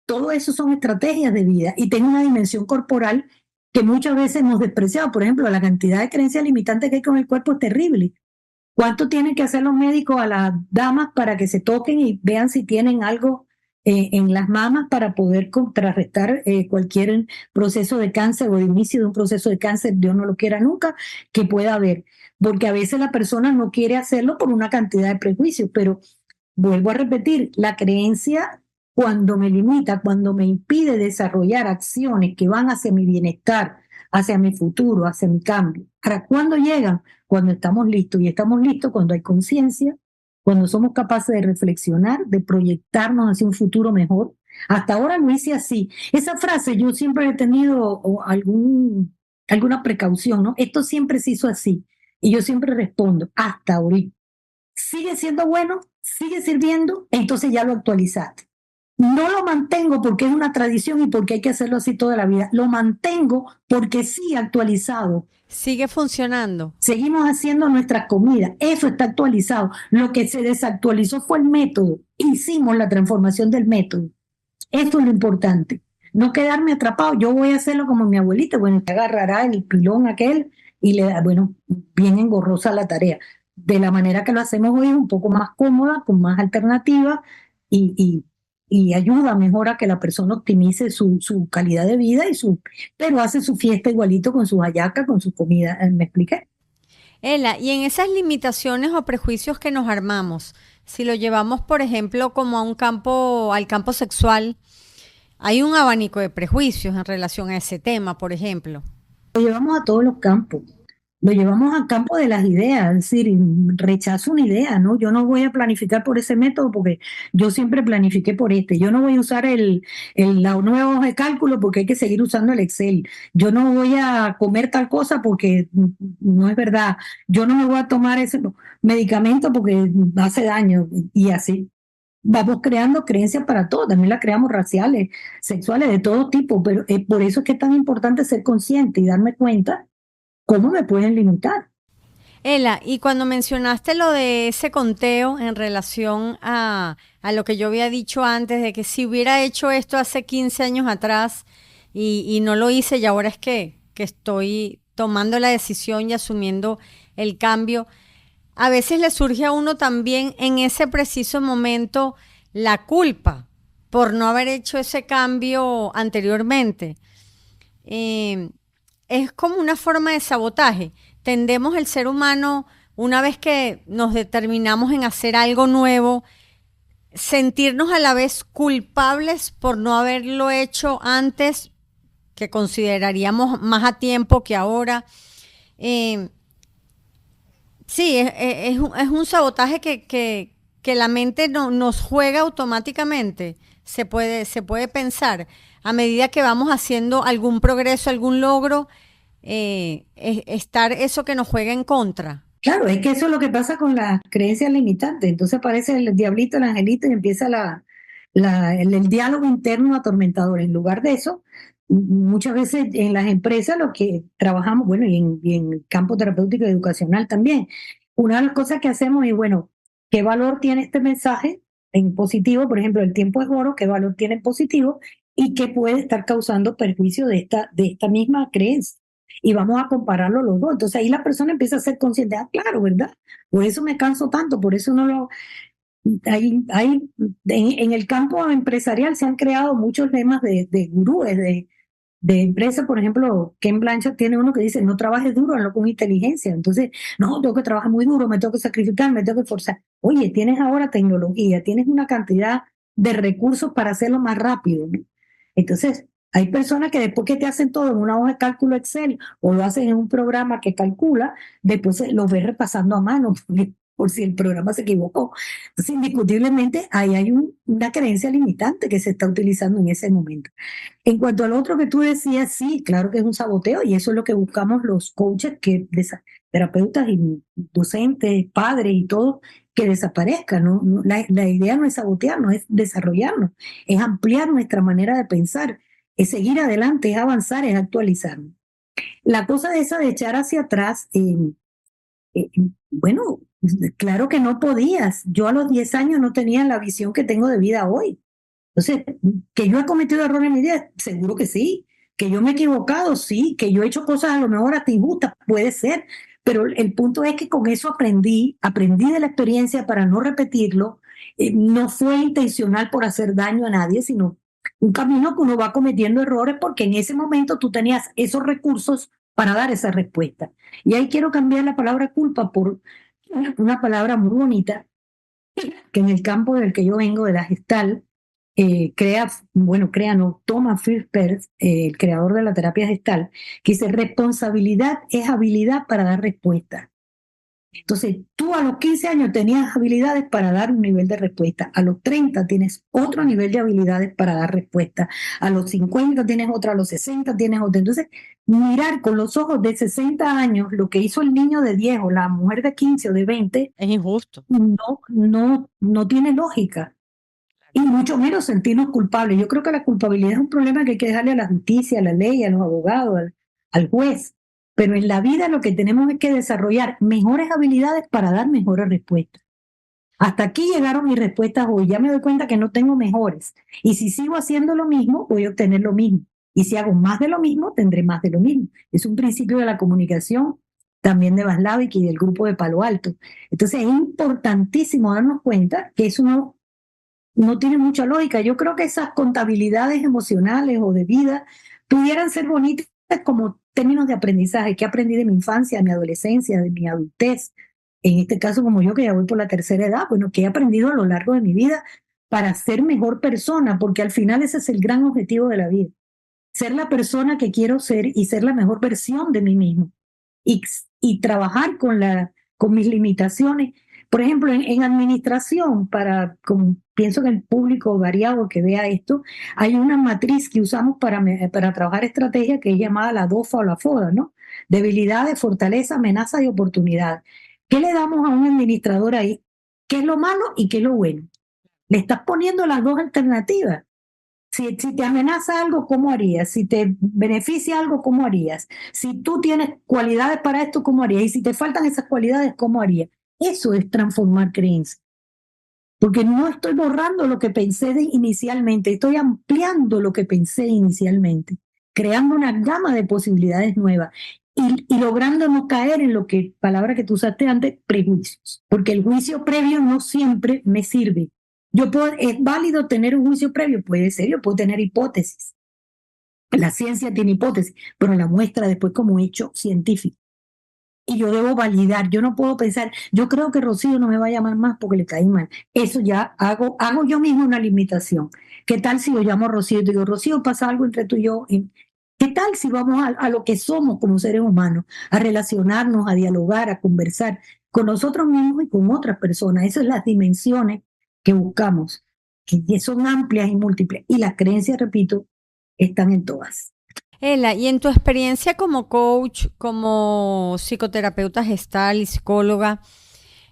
Todo eso son estrategias de vida. Y tengo una dimensión corporal que muchas veces hemos despreciado. Por ejemplo, la cantidad de creencias limitantes que hay con el cuerpo es terrible. ¿Cuánto tienen que hacer los médicos a las damas para que se toquen y vean si tienen algo en las mamas para poder contrarrestar cualquier proceso de cáncer o de inicio de un proceso de cáncer, Dios no lo quiera nunca, que pueda haber? Porque a veces la persona no quiere hacerlo por una cantidad de prejuicios, pero vuelvo a repetir, la creencia cuando me limita, cuando me impide desarrollar acciones que van hacia mi bienestar, hacia mi futuro, hacia mi cambio. ¿Para cuándo llegan? Cuando estamos listos. Y estamos listos cuando hay conciencia, cuando somos capaces de reflexionar, de proyectarnos hacia un futuro mejor, Hasta ahora lo hice así. Esa frase yo siempre he tenido alguna precaución, ¿no? Esto siempre se hizo así. Y yo siempre respondo, hasta ahorita. Sigue siendo bueno, sigue sirviendo, entonces ya lo actualizaste. No lo mantengo porque es una tradición y porque hay que hacerlo así toda la vida. Lo mantengo porque sí actualizado. Sigue funcionando. Seguimos haciendo nuestras comidas. Eso está actualizado. Lo que se desactualizó fue el método. Hicimos la transformación del método. Esto es lo importante. No quedarme atrapado. Yo voy a hacerlo como mi abuelita. Bueno, te agarrará el pilón aquel y le da, bueno, bien engorrosa la tarea. De la manera que lo hacemos hoy, un poco más cómoda, con más alternativas y, y, y ayuda mejor a que la persona optimice su calidad de vida pero hace su fiesta igualito con sus hallacas, con su comida. ¿Me expliqué? Ela, y en esas limitaciones o prejuicios que nos armamos, si lo llevamos, por ejemplo, como a un campo, al campo sexual, hay un abanico de prejuicios en relación a ese tema, por ejemplo. Lo llevamos a todos los campos. Lo llevamos al campo de las ideas, es decir, rechazo una idea, ¿no? Yo no voy a planificar por ese método porque yo siempre planifiqué por este. Yo no voy a usar la nueva hoja de cálculo porque hay que seguir usando el Excel. Yo no voy a comer tal cosa porque no es verdad. Yo no me voy a tomar ese medicamento porque hace daño y así. Vamos creando creencias para todo, también las creamos raciales, sexuales, de todo tipo, pero por eso es que es tan importante ser consciente y darme cuenta cómo me pueden limitar. Ela, y cuando mencionaste lo de ese conteo en relación a lo que yo había dicho antes, de que si hubiera hecho esto hace 15 años atrás y no lo hice y ahora es que estoy tomando la decisión y asumiendo el cambio, a veces le surge a uno también en ese preciso momento la culpa por no haber hecho ese cambio anteriormente. Eh, es como una forma de sabotaje. Tendemos el ser humano, una vez que nos determinamos en hacer algo nuevo, sentirnos a la vez culpables por no haberlo hecho antes, que consideraríamos más a tiempo que ahora. Eh, sí, es un sabotaje que la mente no, nos juega automáticamente. Se puede pensar a medida que vamos haciendo algún progreso, algún logro, estar eso que nos juega en contra. Claro, es que eso es lo que pasa con las creencias limitantes. Entonces aparece el diablito, el angelito y empieza el diálogo interno atormentador. En lugar de eso, muchas veces en las empresas lo que trabajamos, bueno, y en el campo terapéutico y educacional también, una de las cosas que hacemos es, bueno, ¿qué valor tiene este mensaje en positivo? Por ejemplo, el tiempo es oro, ¿qué valor tiene en positivo? Y qué puede estar causando perjuicio de esta misma creencia y vamos a compararlo los dos. Entonces ahí la persona empieza a ser consciente, ah, claro, ¿verdad? Por eso me canso tanto, por eso no lo... En el campo empresarial se han creado muchos lemas de gurúes, de empresas, por ejemplo, Ken Blanchard tiene uno que dice, no trabajes duro, hazlo con inteligencia. Entonces, no, tengo que trabajar muy duro, me tengo que sacrificar, me tengo que esforzar. Oye, tienes ahora tecnología, tienes una cantidad de recursos para hacerlo más rápido, ¿no? Entonces, hay personas que después que te hacen todo en una hoja de cálculo Excel o lo hacen en un programa que calcula, después lo ves repasando a mano por si el programa se equivocó. Entonces, indiscutiblemente, ahí hay una creencia limitante que se está utilizando en ese momento. En cuanto al otro que tú decías, sí, claro que es un saboteo y eso es lo que buscamos los coaches, terapeutas y docentes, padres y todo, que desaparezca, ¿no? La idea no es sabotearnos, es desarrollarnos, es ampliar nuestra manera de pensar, es seguir adelante, es avanzar, es actualizarnos. La cosa de esa de echar hacia atrás, eh, bueno, claro que no podías. Yo a los 10 años no tenía la visión que tengo de vida hoy. Entonces, que yo he cometido errores en mi vida, seguro que sí. Que yo me he equivocado, sí. Que yo he hecho cosas a lo mejor hasta injustas, puede ser. Pero el punto es que con eso aprendí de la experiencia para no repetirlo. No fue intencional por hacer daño a nadie, sino un camino que uno va cometiendo errores porque en ese momento tú tenías esos recursos para dar esa respuesta. Y ahí quiero cambiar la palabra culpa por una palabra muy bonita que en el campo del que yo vengo, de la Gestalt, no, Thomas Friedberg, el creador de la terapia Gestalt, que dice, responsabilidad es habilidad para dar respuesta. Entonces, tú a los 15 años tenías habilidades para dar un nivel de respuesta. A los 30 tienes otro nivel de habilidades para dar respuesta. A los 50 tienes otra, a los 60 tienes otra. Entonces, mirar con los ojos de 60 años lo que hizo el niño de 10 o la mujer de 15 o de 20, Es injusto. no tiene lógica. Y mucho menos sentirnos culpables. Yo creo que la culpabilidad es un problema que hay que dejarle a la justicia, a la ley, a los abogados, al juez. Pero en la vida lo que tenemos es que desarrollar mejores habilidades para dar mejores respuestas. Hasta aquí llegaron mis respuestas hoy. Ya me doy cuenta que no tengo mejores. Y si sigo haciendo lo mismo, voy a obtener lo mismo. Y si hago más de lo mismo, tendré más de lo mismo. Es un principio de la comunicación, también de Václavic y del grupo de Palo Alto. Entonces es importantísimo darnos cuenta que eso no tiene mucha lógica. Yo creo que esas contabilidades emocionales o de vida pudieran ser bonitas como términos de aprendizaje que aprendí de mi infancia, de mi adolescencia, de mi adultez. En este caso, como yo que ya voy por la tercera edad, bueno, que he aprendido a lo largo de mi vida para ser mejor persona, porque al final ese es el gran objetivo de la vida. Ser la persona que quiero ser y ser la mejor versión de mí mismo. Y trabajar con mis limitaciones. Por ejemplo, en administración, como pienso que el público variado que vea esto, hay una matriz que usamos para trabajar estrategia que es llamada la DOFA o la FODA, ¿no? Debilidades, fortaleza, amenazas y oportunidades. ¿Qué le damos a un administrador ahí? ¿Qué es lo malo y qué es lo bueno? Le estás poniendo las dos alternativas. Si te amenaza algo, ¿cómo harías? Si te beneficia algo, ¿cómo harías? Si tú tienes cualidades para esto, ¿cómo harías? Y si te faltan esas cualidades, ¿cómo harías? Eso es transformar creencias. Porque no estoy borrando lo que pensé inicialmente, estoy ampliando lo que pensé inicialmente, creando una gama de posibilidades nuevas y logrando no caer en lo que, palabra que tú usaste antes, prejuicios. Porque el juicio previo no siempre me sirve. Es válido tener un juicio previo, puede ser, yo puedo tener hipótesis. La ciencia tiene hipótesis, pero la muestra después como hecho científico. Y yo debo validar, yo no puedo pensar, yo creo que Rocío no me va a llamar más porque le caí mal. Eso ya hago yo mismo una limitación. ¿Qué tal si yo llamo a Rocío y digo, Rocío, pasa algo entre tú y yo? ¿Qué tal si vamos a lo que somos como seres humanos, a relacionarnos, a dialogar, a conversar con nosotros mismos y con otras personas? Esas son las dimensiones que buscamos, que son amplias y múltiples. Y las creencias, repito, están en todas. Ela, y en tu experiencia como coach, como psicoterapeuta gestal y psicóloga,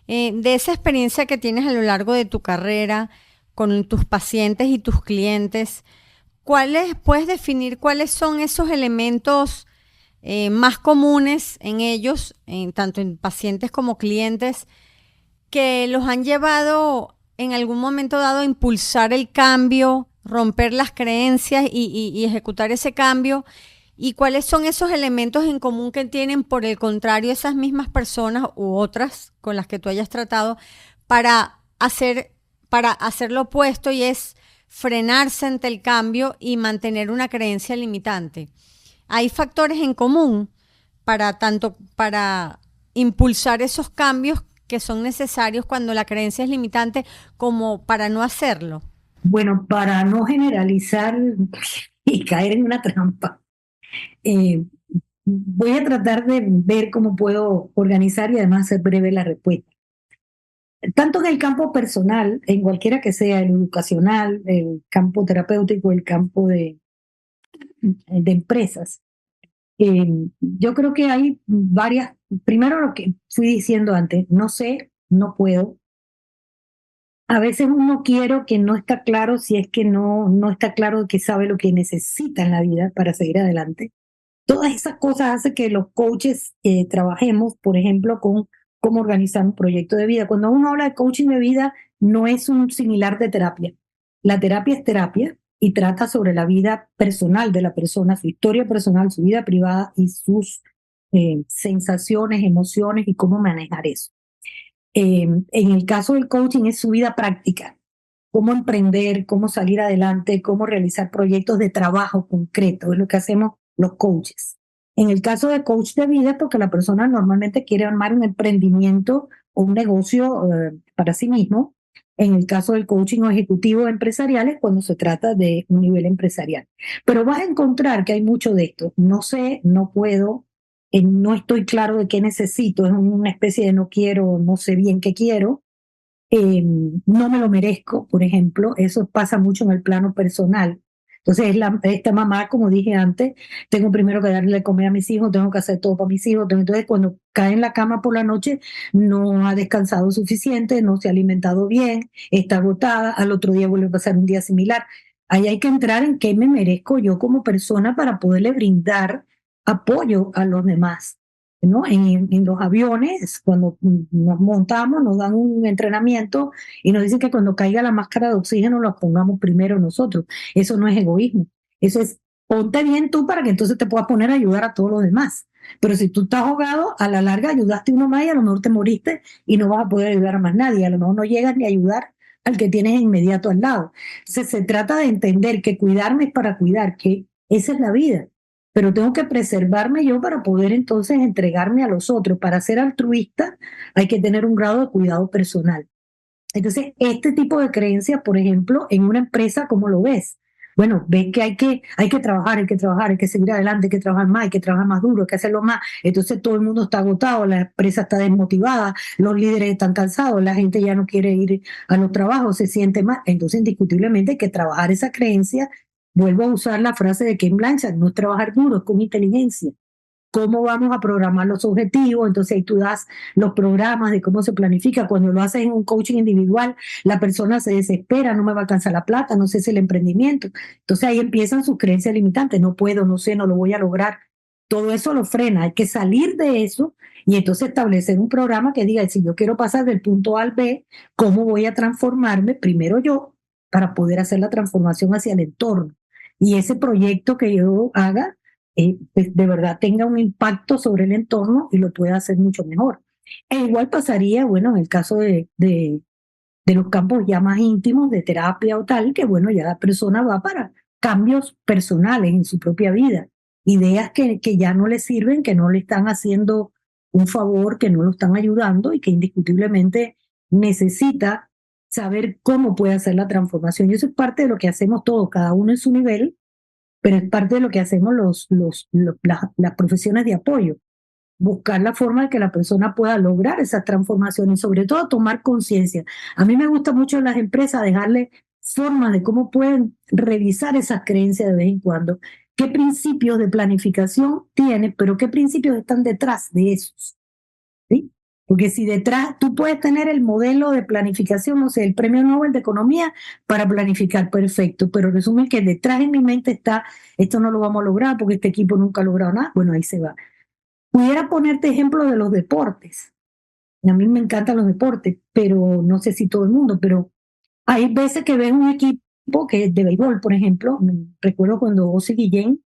de esa experiencia que tienes a lo largo de tu carrera con tus pacientes y tus clientes, puedes definir cuáles son esos elementos más comunes en ellos, tanto en pacientes como clientes, que los han llevado en algún momento dado a impulsar el cambio, romper las creencias y ejecutar ese cambio? ¿Y cuáles son esos elementos en común que tienen, por el contrario, esas mismas personas u otras con las que tú hayas tratado para hacer, para hacer lo opuesto, y es frenarse ante el cambio y mantener una creencia limitante? Hay factores en común para impulsar esos cambios que son necesarios cuando la creencia es limitante, como para no hacerlo. Bueno, para no generalizar y caer en una trampa, eh, voy a tratar de ver cómo puedo organizar y además hacer breve la respuesta. Tanto en el campo personal, en cualquiera que sea, el educacional, el campo terapéutico, el campo de empresas, yo creo que hay varias, primero lo que fui diciendo antes, no sé, no puedo. A veces uno quiere que no está claro si es que no está claro que sabe lo que necesita en la vida para seguir adelante. Todas esas cosas hacen que los coaches trabajemos, por ejemplo, con cómo organizar un proyecto de vida. Cuando uno habla de coaching de vida, no es un similar de terapia. La terapia es terapia y trata sobre la vida personal de la persona, su historia personal, su vida privada y sus sensaciones, emociones y cómo manejar eso. En el caso del coaching es su vida práctica, cómo emprender, cómo salir adelante, cómo realizar proyectos de trabajo concreto, es lo que hacemos los coaches. En el caso de coach de vida es porque la persona normalmente quiere armar un emprendimiento o un negocio para sí mismo. En el caso del coaching o ejecutivo empresarial es cuando se trata de un nivel empresarial. Pero vas a encontrar que hay mucho de esto. No sé, no puedo, no estoy claro de qué necesito, es una especie de no quiero, no sé bien qué quiero, no me lo merezco, por ejemplo, eso pasa mucho en el plano personal. Entonces, esta mamá, como dije antes, tengo primero que darle de comer a mis hijos, tengo que hacer todo para mis hijos. Entonces, cuando cae en la cama por la noche, no ha descansado suficiente, no se ha alimentado bien, está agotada, al otro día vuelve a pasar un día similar. Ahí hay que entrar en qué me merezco yo como persona para poderle brindar apoyo a los demás. ¿No? En los aviones, cuando nos montamos, nos dan un entrenamiento y nos dicen que cuando caiga la máscara de oxígeno la pongamos primero nosotros. Eso no es egoísmo. Eso es ponte bien tú para que entonces te puedas poner a ayudar a todos los demás. Pero si tú estás ahogado, a la larga ayudaste a uno más y a lo mejor te moriste y no vas a poder ayudar a más nadie. A lo mejor no llegas ni a ayudar al que tienes inmediato al lado. Entonces se trata de entender que cuidarme es para cuidar, que esa es la vida, pero tengo que preservarme yo para poder entonces entregarme a los otros. Para ser altruista hay que tener un grado de cuidado personal. Entonces, este tipo de creencias, por ejemplo, en una empresa, ¿cómo lo ves? Bueno, ves que hay que trabajar, hay que trabajar, hay que seguir adelante, hay que trabajar más, hay que trabajar más duro, hay que hacerlo más. Entonces todo el mundo está agotado, la empresa está desmotivada, los líderes están cansados, la gente ya no quiere ir a los trabajos, se siente mal. Entonces, indiscutiblemente hay que trabajar esa creencia. Vuelvo a usar la frase de Ken Blanchard, no es trabajar duro, es con inteligencia. ¿Cómo vamos a programar los objetivos? Entonces ahí tú das los programas de cómo se planifica. Cuando lo haces en un coaching individual, la persona se desespera, no me va a alcanzar la plata, no sé si el emprendimiento. Entonces ahí empiezan sus creencias limitantes, no puedo, no sé, no lo voy a lograr. Todo eso lo frena, hay que salir de eso y entonces establecer un programa que diga, si yo quiero pasar del punto A al B, ¿cómo voy a transformarme primero yo para poder hacer la transformación hacia el entorno? Y ese proyecto que yo haga pues, de verdad tenga un impacto sobre el entorno y lo pueda hacer mucho mejor. E igual pasaría, bueno, en el caso de los campos ya más íntimos de terapia o tal, que bueno, ya la persona va para cambios personales en su propia vida, ideas que ya no le sirven, que no le están haciendo un favor, que no lo están ayudando y que indiscutiblemente necesita saber cómo puede hacer la transformación. Y eso es parte de lo que hacemos todos, cada uno en su nivel, pero es parte de lo que hacemos las profesiones de apoyo, buscar la forma de que la persona pueda lograr esa transformación y sobre todo tomar conciencia. A mí me gusta mucho en las empresas dejarle formas de cómo pueden revisar esas creencias de vez en cuando, qué principios de planificación tiene, pero qué principios están detrás de esos. ¿Sí? Porque si detrás tú puedes tener el modelo de planificación, no sé, el premio Nobel de Economía para planificar, perfecto, pero resumen que detrás en mi mente está, esto no lo vamos a lograr porque este equipo nunca ha logrado nada, bueno, ahí se va. Pudiera ponerte ejemplo de los deportes. A mí me encantan los deportes, pero no sé si todo el mundo, pero hay veces que ves un equipo que es de béisbol, por ejemplo, recuerdo cuando Ozzie Guillén,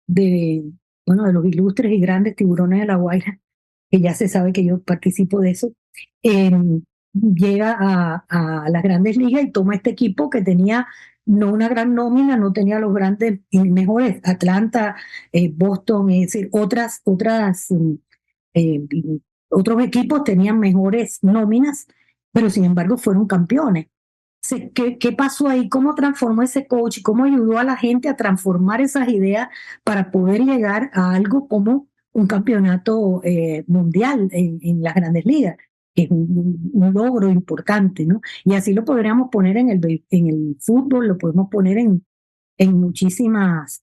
de, bueno, de los ilustres y grandes Tiburones de La Guaira, que ya se sabe que yo participo de eso, eh, llega a las grandes ligas y toma este equipo que tenía no una gran nómina, no tenía los grandes y mejores, Atlanta, Boston, es decir, eh, otros equipos tenían mejores nóminas, pero sin embargo fueron campeones. ¿Qué pasó ahí? ¿Cómo transformó ese coach? ¿Cómo ayudó a la gente a transformar esas ideas para poder llegar a algo como un campeonato mundial en las grandes ligas? Que es un logro importante, ¿no? Y así lo podríamos poner en el fútbol, lo podemos poner en muchísimas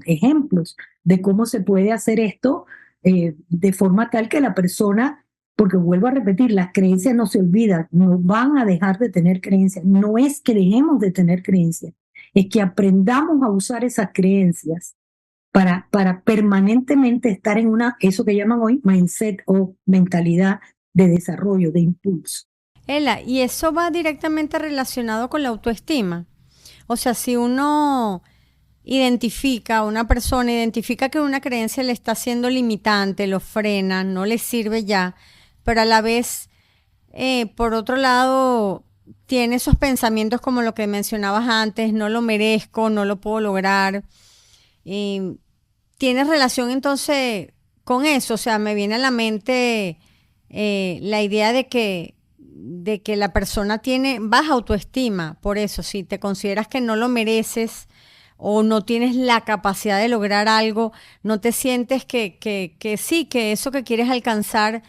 ejemplos de cómo se puede hacer esto de forma tal que la persona, porque vuelvo a repetir, las creencias no se olvidan, no van a dejar de tener creencias, no es que dejemos de tener creencias, es que aprendamos a usar esas creencias para permanentemente estar en eso que llaman hoy mindset o mentalidad de desarrollo, de impulso. Ela, y eso va directamente relacionado con la autoestima. O sea, si uno una persona identifica que una creencia le está siendo limitante, lo frena, no le sirve ya, pero a la vez, por otro lado, tiene esos pensamientos como lo que mencionabas antes, no lo merezco, no lo puedo lograr. ¿Tiene relación entonces con eso? O sea, me viene a la mente la idea de que la persona tiene baja autoestima, por eso, si te consideras que no lo mereces, o no tienes la capacidad de lograr algo, no te sientes que sí, que eso que quieres alcanzar,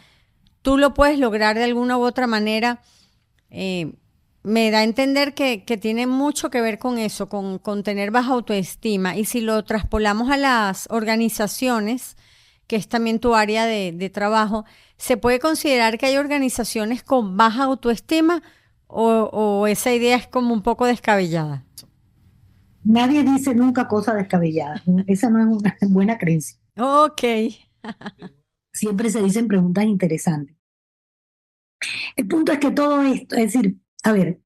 tú lo puedes lograr de alguna u otra manera. eh, Me da a entender que tiene mucho que ver con eso, con tener baja autoestima. Y si lo traspolamos a las organizaciones, que es también tu área de trabajo, ¿se puede considerar que hay organizaciones con baja autoestima o esa idea es como un poco descabellada? Nadie dice nunca cosas descabelladas. Esa no es una buena creencia. Ok. Siempre se dicen preguntas interesantes. El punto es que todo esto, es decir, a ver,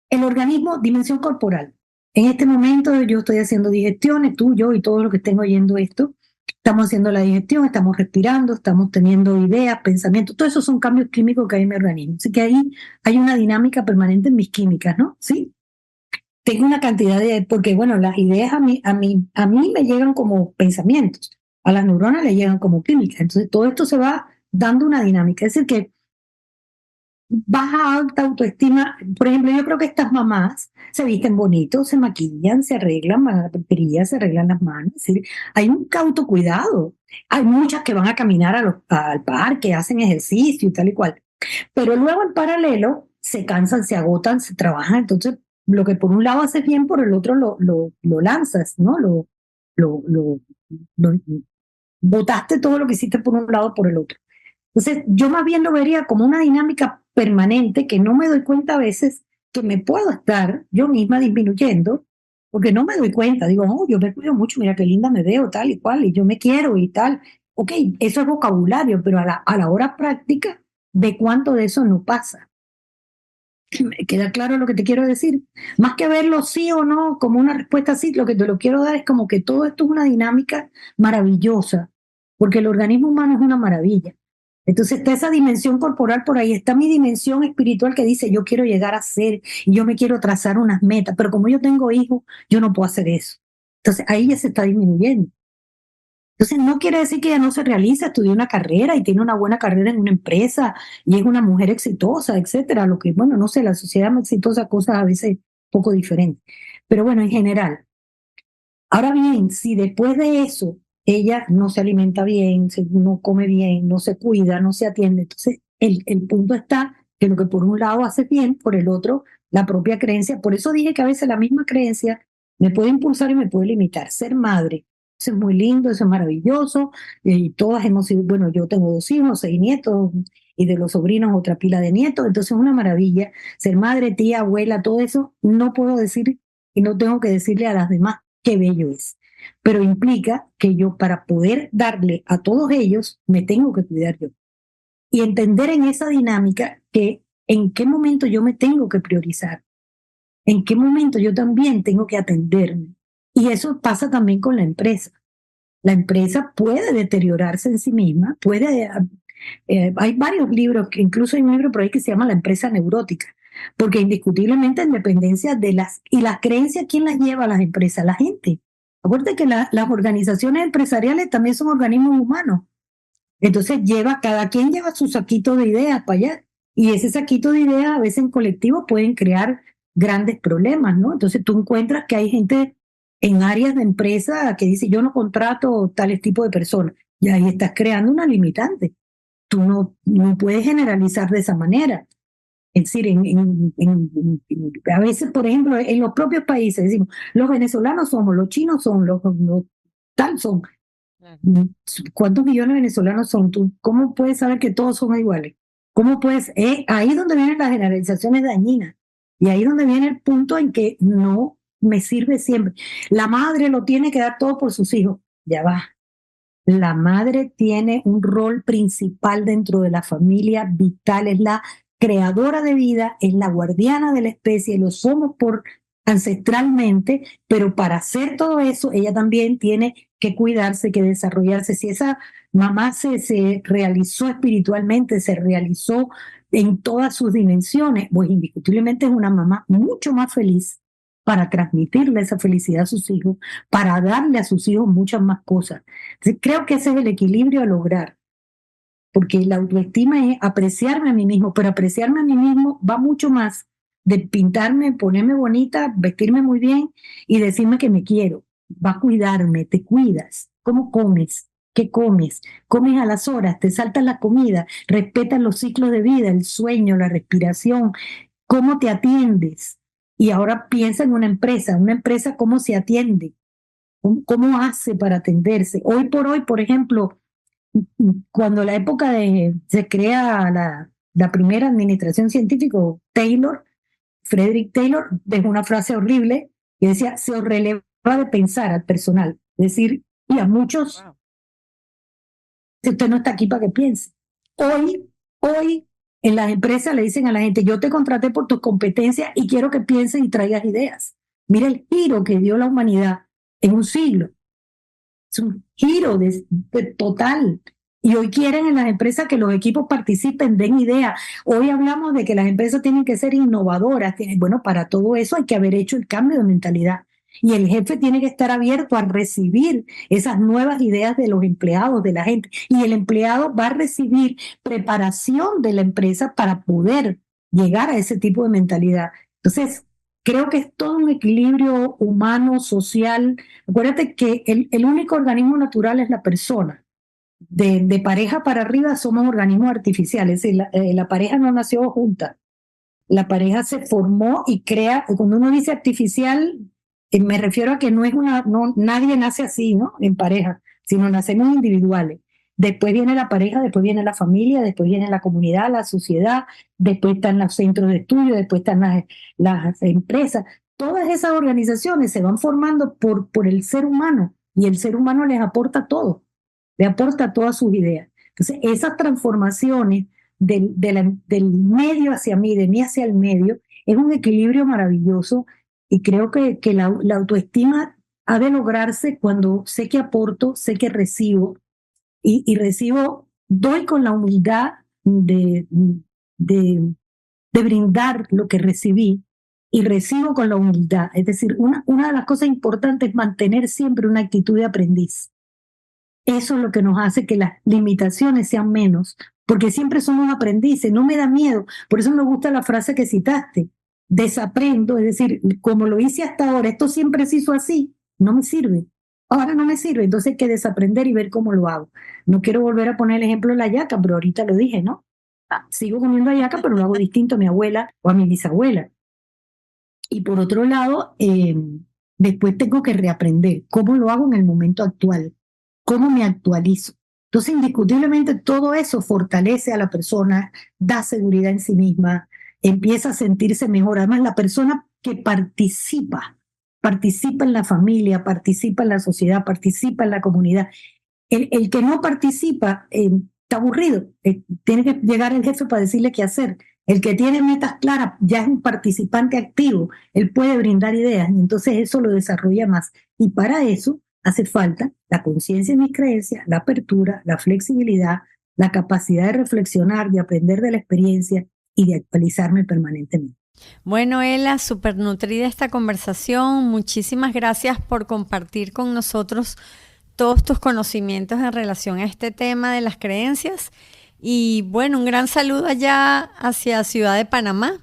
el organismo, dimensión corporal. En este momento yo estoy haciendo digestiones, tú, yo y todos los que estén oyendo esto, estamos haciendo la digestión, estamos respirando, estamos teniendo ideas, pensamientos, todos esos son cambios químicos que hay en mi organismo. Así que ahí hay una dinámica permanente en mis químicas, ¿no? Sí. Tengo una cantidad de, porque bueno, las ideas a mí me llegan como pensamientos, a las neuronas le llegan como químicas. Entonces todo esto se va dando una dinámica. Es decir, que baja alta autoestima. Por ejemplo, yo creo que estas mamás se visten bonitos, se maquillan, se arreglan, van a la peluquería, se arreglan las manos. Es decir, hay un autocuidado. Hay muchas que van a caminar al parque, hacen ejercicio y tal y cual. Pero luego en paralelo se cansan, se agotan, se trabajan. Entonces, lo que por un lado haces bien, por el otro lo lanzas, ¿no? Lo- botaste todo lo que hiciste por un lado por el otro. Entonces, yo más bien lo vería como una dinámica permanente que no me doy cuenta a veces que me puedo estar yo misma disminuyendo, porque no me doy cuenta. Digo, oh, yo me cuido mucho, mira qué linda me veo, tal y cual, y yo me quiero y tal. Ok, eso es vocabulario, pero a la hora práctica, ¿de cuánto de eso no pasa? ¿Me queda claro lo que te quiero decir? Más que verlo sí o no como una respuesta sí, lo que te lo quiero dar es como que todo esto es una dinámica maravillosa, porque el organismo humano es una maravilla. Entonces está esa dimensión corporal por ahí, está mi dimensión espiritual que dice yo quiero llegar a ser y yo me quiero trazar unas metas, pero como yo tengo hijos, yo no puedo hacer eso. Entonces ahí ya se está disminuyendo. Entonces, no quiere decir que ella no se realiza, estudió una carrera y tiene una buena carrera en una empresa y es una mujer exitosa, etcétera. Lo que, bueno, no sé, la sociedad más exitosa, cosas a veces poco diferentes. Pero bueno, en general. Ahora bien, si después de eso ella no se alimenta bien, no come bien, no se cuida, no se atiende, entonces el punto está que lo que por un lado hace bien, por el otro, la propia creencia. Por eso dije que a veces la misma creencia me puede impulsar y me puede limitar. Ser madre, eso es muy lindo, eso es maravilloso, y todas hemos sido, bueno, yo tengo 2 hijos, 6 nietos, y de los sobrinos otra pila de nietos, entonces es una maravilla. Ser madre, tía, abuela, todo eso, no puedo decir y no tengo que decirle a las demás qué bello es. Pero implica que yo para poder darle a todos ellos, me tengo que cuidar yo. Y entender en esa dinámica que en qué momento yo me tengo que priorizar, en qué momento yo también tengo que atenderme. Y eso pasa también con la empresa. La empresa puede deteriorarse en sí misma, hay varios libros, que incluso hay un libro por ahí que se llama La empresa neurótica, porque indiscutiblemente en dependencia de las creencias, ¿quién las lleva a las empresas? La gente. Acuérdate que las organizaciones empresariales también son organismos humanos. Entonces cada quien lleva su saquito de ideas para allá. Y ese saquito de ideas a veces en colectivo pueden crear grandes problemas, ¿no? Entonces tú encuentras que hay gente en áreas de empresa que dice, yo no contrato tales tipos de personas. Y ahí estás creando una limitante. Tú no puedes generalizar de esa manera. Es decir, a veces, por ejemplo, en los propios países decimos, los venezolanos somos, los chinos son, los tal son. Claro. ¿Cuántos millones de venezolanos son? ¿Tú cómo puedes saber que todos son iguales? ¿Cómo puedes? Ahí es donde vienen las generalizaciones dañinas. Y ahí es donde viene el punto en que no me sirve siempre. La madre lo tiene que dar todo por sus hijos. Ya va. La madre tiene un rol principal dentro de la familia vital, es la creadora de vida, es la guardiana de la especie, lo somos por ancestralmente, pero para hacer todo eso, ella también tiene que cuidarse, que desarrollarse. Si esa mamá se realizó espiritualmente, se realizó en todas sus dimensiones, pues indiscutiblemente es una mamá mucho más feliz para transmitirle esa felicidad a sus hijos, para darle a sus hijos muchas más cosas. Entonces, creo que ese es el equilibrio a lograr, porque la autoestima es apreciarme a mí mismo, pero apreciarme a mí mismo va mucho más de pintarme, ponerme bonita, vestirme muy bien y decirme que me quiero. Va a cuidarme, te cuidas. ¿Cómo comes? ¿Qué comes? Comes a las horas, te saltas la comida, respetas los ciclos de vida, el sueño, la respiración, cómo te atiendes. Y ahora piensa en una empresa cómo se atiende, cómo hace para atenderse. Hoy por hoy, por ejemplo, cuando la época se crea la primera administración científica, Frederick Taylor, dejó una frase horrible que decía, se os releva de pensar al personal. Es decir, y a muchos, usted no está aquí para que piense. Hoy en las empresas le dicen a la gente, yo te contraté por tus competencias y quiero que pienses y traigas ideas. Mira el giro que dio la humanidad en un siglo. Es un giro total. Y hoy quieren en las empresas que los equipos participen, den ideas. Hoy hablamos de que las empresas tienen que ser innovadoras. Bueno, para todo eso hay que haber hecho el cambio de mentalidad. Y el jefe tiene que estar abierto a recibir esas nuevas ideas de los empleados, de la gente. Y el empleado va a recibir preparación de la empresa para poder llegar a ese tipo de mentalidad. Entonces, creo que es todo un equilibrio humano, social. Acuérdate que el único organismo natural es la persona. De pareja para arriba somos organismos artificiales. Es decir, la pareja no nació junta. La pareja se formó y crea. Cuando uno dice artificial, me refiero a que nadie nace así, ¿no? En pareja, sino nacemos individuales. Después viene la pareja, después viene la familia, después viene la comunidad, la sociedad, después están los centros de estudio, después están las empresas. Todas esas organizaciones se van formando por el ser humano y el ser humano les aporta todo, le aporta todas sus ideas. Entonces, esas transformaciones del medio hacia mí, de mí hacia el medio, es un equilibrio maravilloso y creo que la autoestima ha de lograrse cuando sé que aporto, sé que recibo y recibo, doy con la humildad de brindar lo que recibí y recibo con la humildad. Es decir, una de las cosas importantes es mantener siempre una actitud de aprendiz. Eso es lo que nos hace que las limitaciones sean menos, porque siempre somos aprendices, no me da miedo. Por eso me gusta la frase que citaste, desaprendo, es decir, como lo hice hasta ahora, esto siempre se hizo así, no me sirve. Ahora no me sirve, entonces hay que desaprender y ver cómo lo hago. No quiero volver a poner el ejemplo de la hallaca, pero ahorita lo dije, ¿no? Sigo comiendo hallaca, pero lo hago distinto a mi abuela o a mi bisabuela. Y por otro lado, después tengo que reaprender cómo lo hago en el momento actual, cómo me actualizo. Entonces, indiscutiblemente, todo eso fortalece a la persona, da seguridad en sí misma, empieza a sentirse mejor. Además, la persona que participa en la familia, participa en la sociedad, participa en la comunidad. El que no participa está aburrido. Tiene que llegar el jefe para decirle qué hacer. El que tiene metas claras ya es un participante activo. Él puede brindar ideas y entonces eso lo desarrolla más. Y para eso hace falta la conciencia de mis creencias, la apertura, la flexibilidad, la capacidad de reflexionar, de aprender de la experiencia y de actualizarme permanentemente. Bueno, Ela, súper nutrida esta conversación. Muchísimas gracias por compartir con nosotros todos tus conocimientos en relación a este tema de las creencias. Y bueno, un gran saludo allá hacia Ciudad de Panamá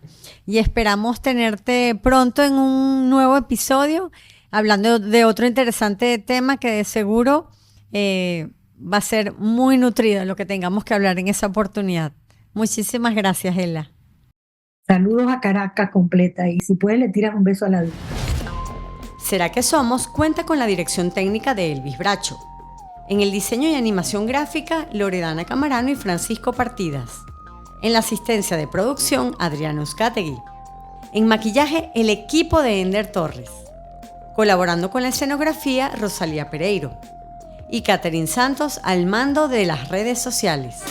y esperamos tenerte pronto en un nuevo episodio hablando de otro interesante tema que de seguro va a ser muy nutrido lo que tengamos que hablar en esa oportunidad. Muchísimas gracias, Ela. Saludos a Caracas completa y si puedes le tiras un beso a la vida. ¿Será que somos? Cuenta con la dirección técnica de Elvis Bracho. En el diseño y animación gráfica, Loredana Camarano y Francisco Partidas. En la asistencia de producción, Adriano Uzcategui. En maquillaje, el equipo de Ender Torres. Colaborando con la escenografía, Rosalía Pereiro. Y Catherine Santos al mando de las redes sociales.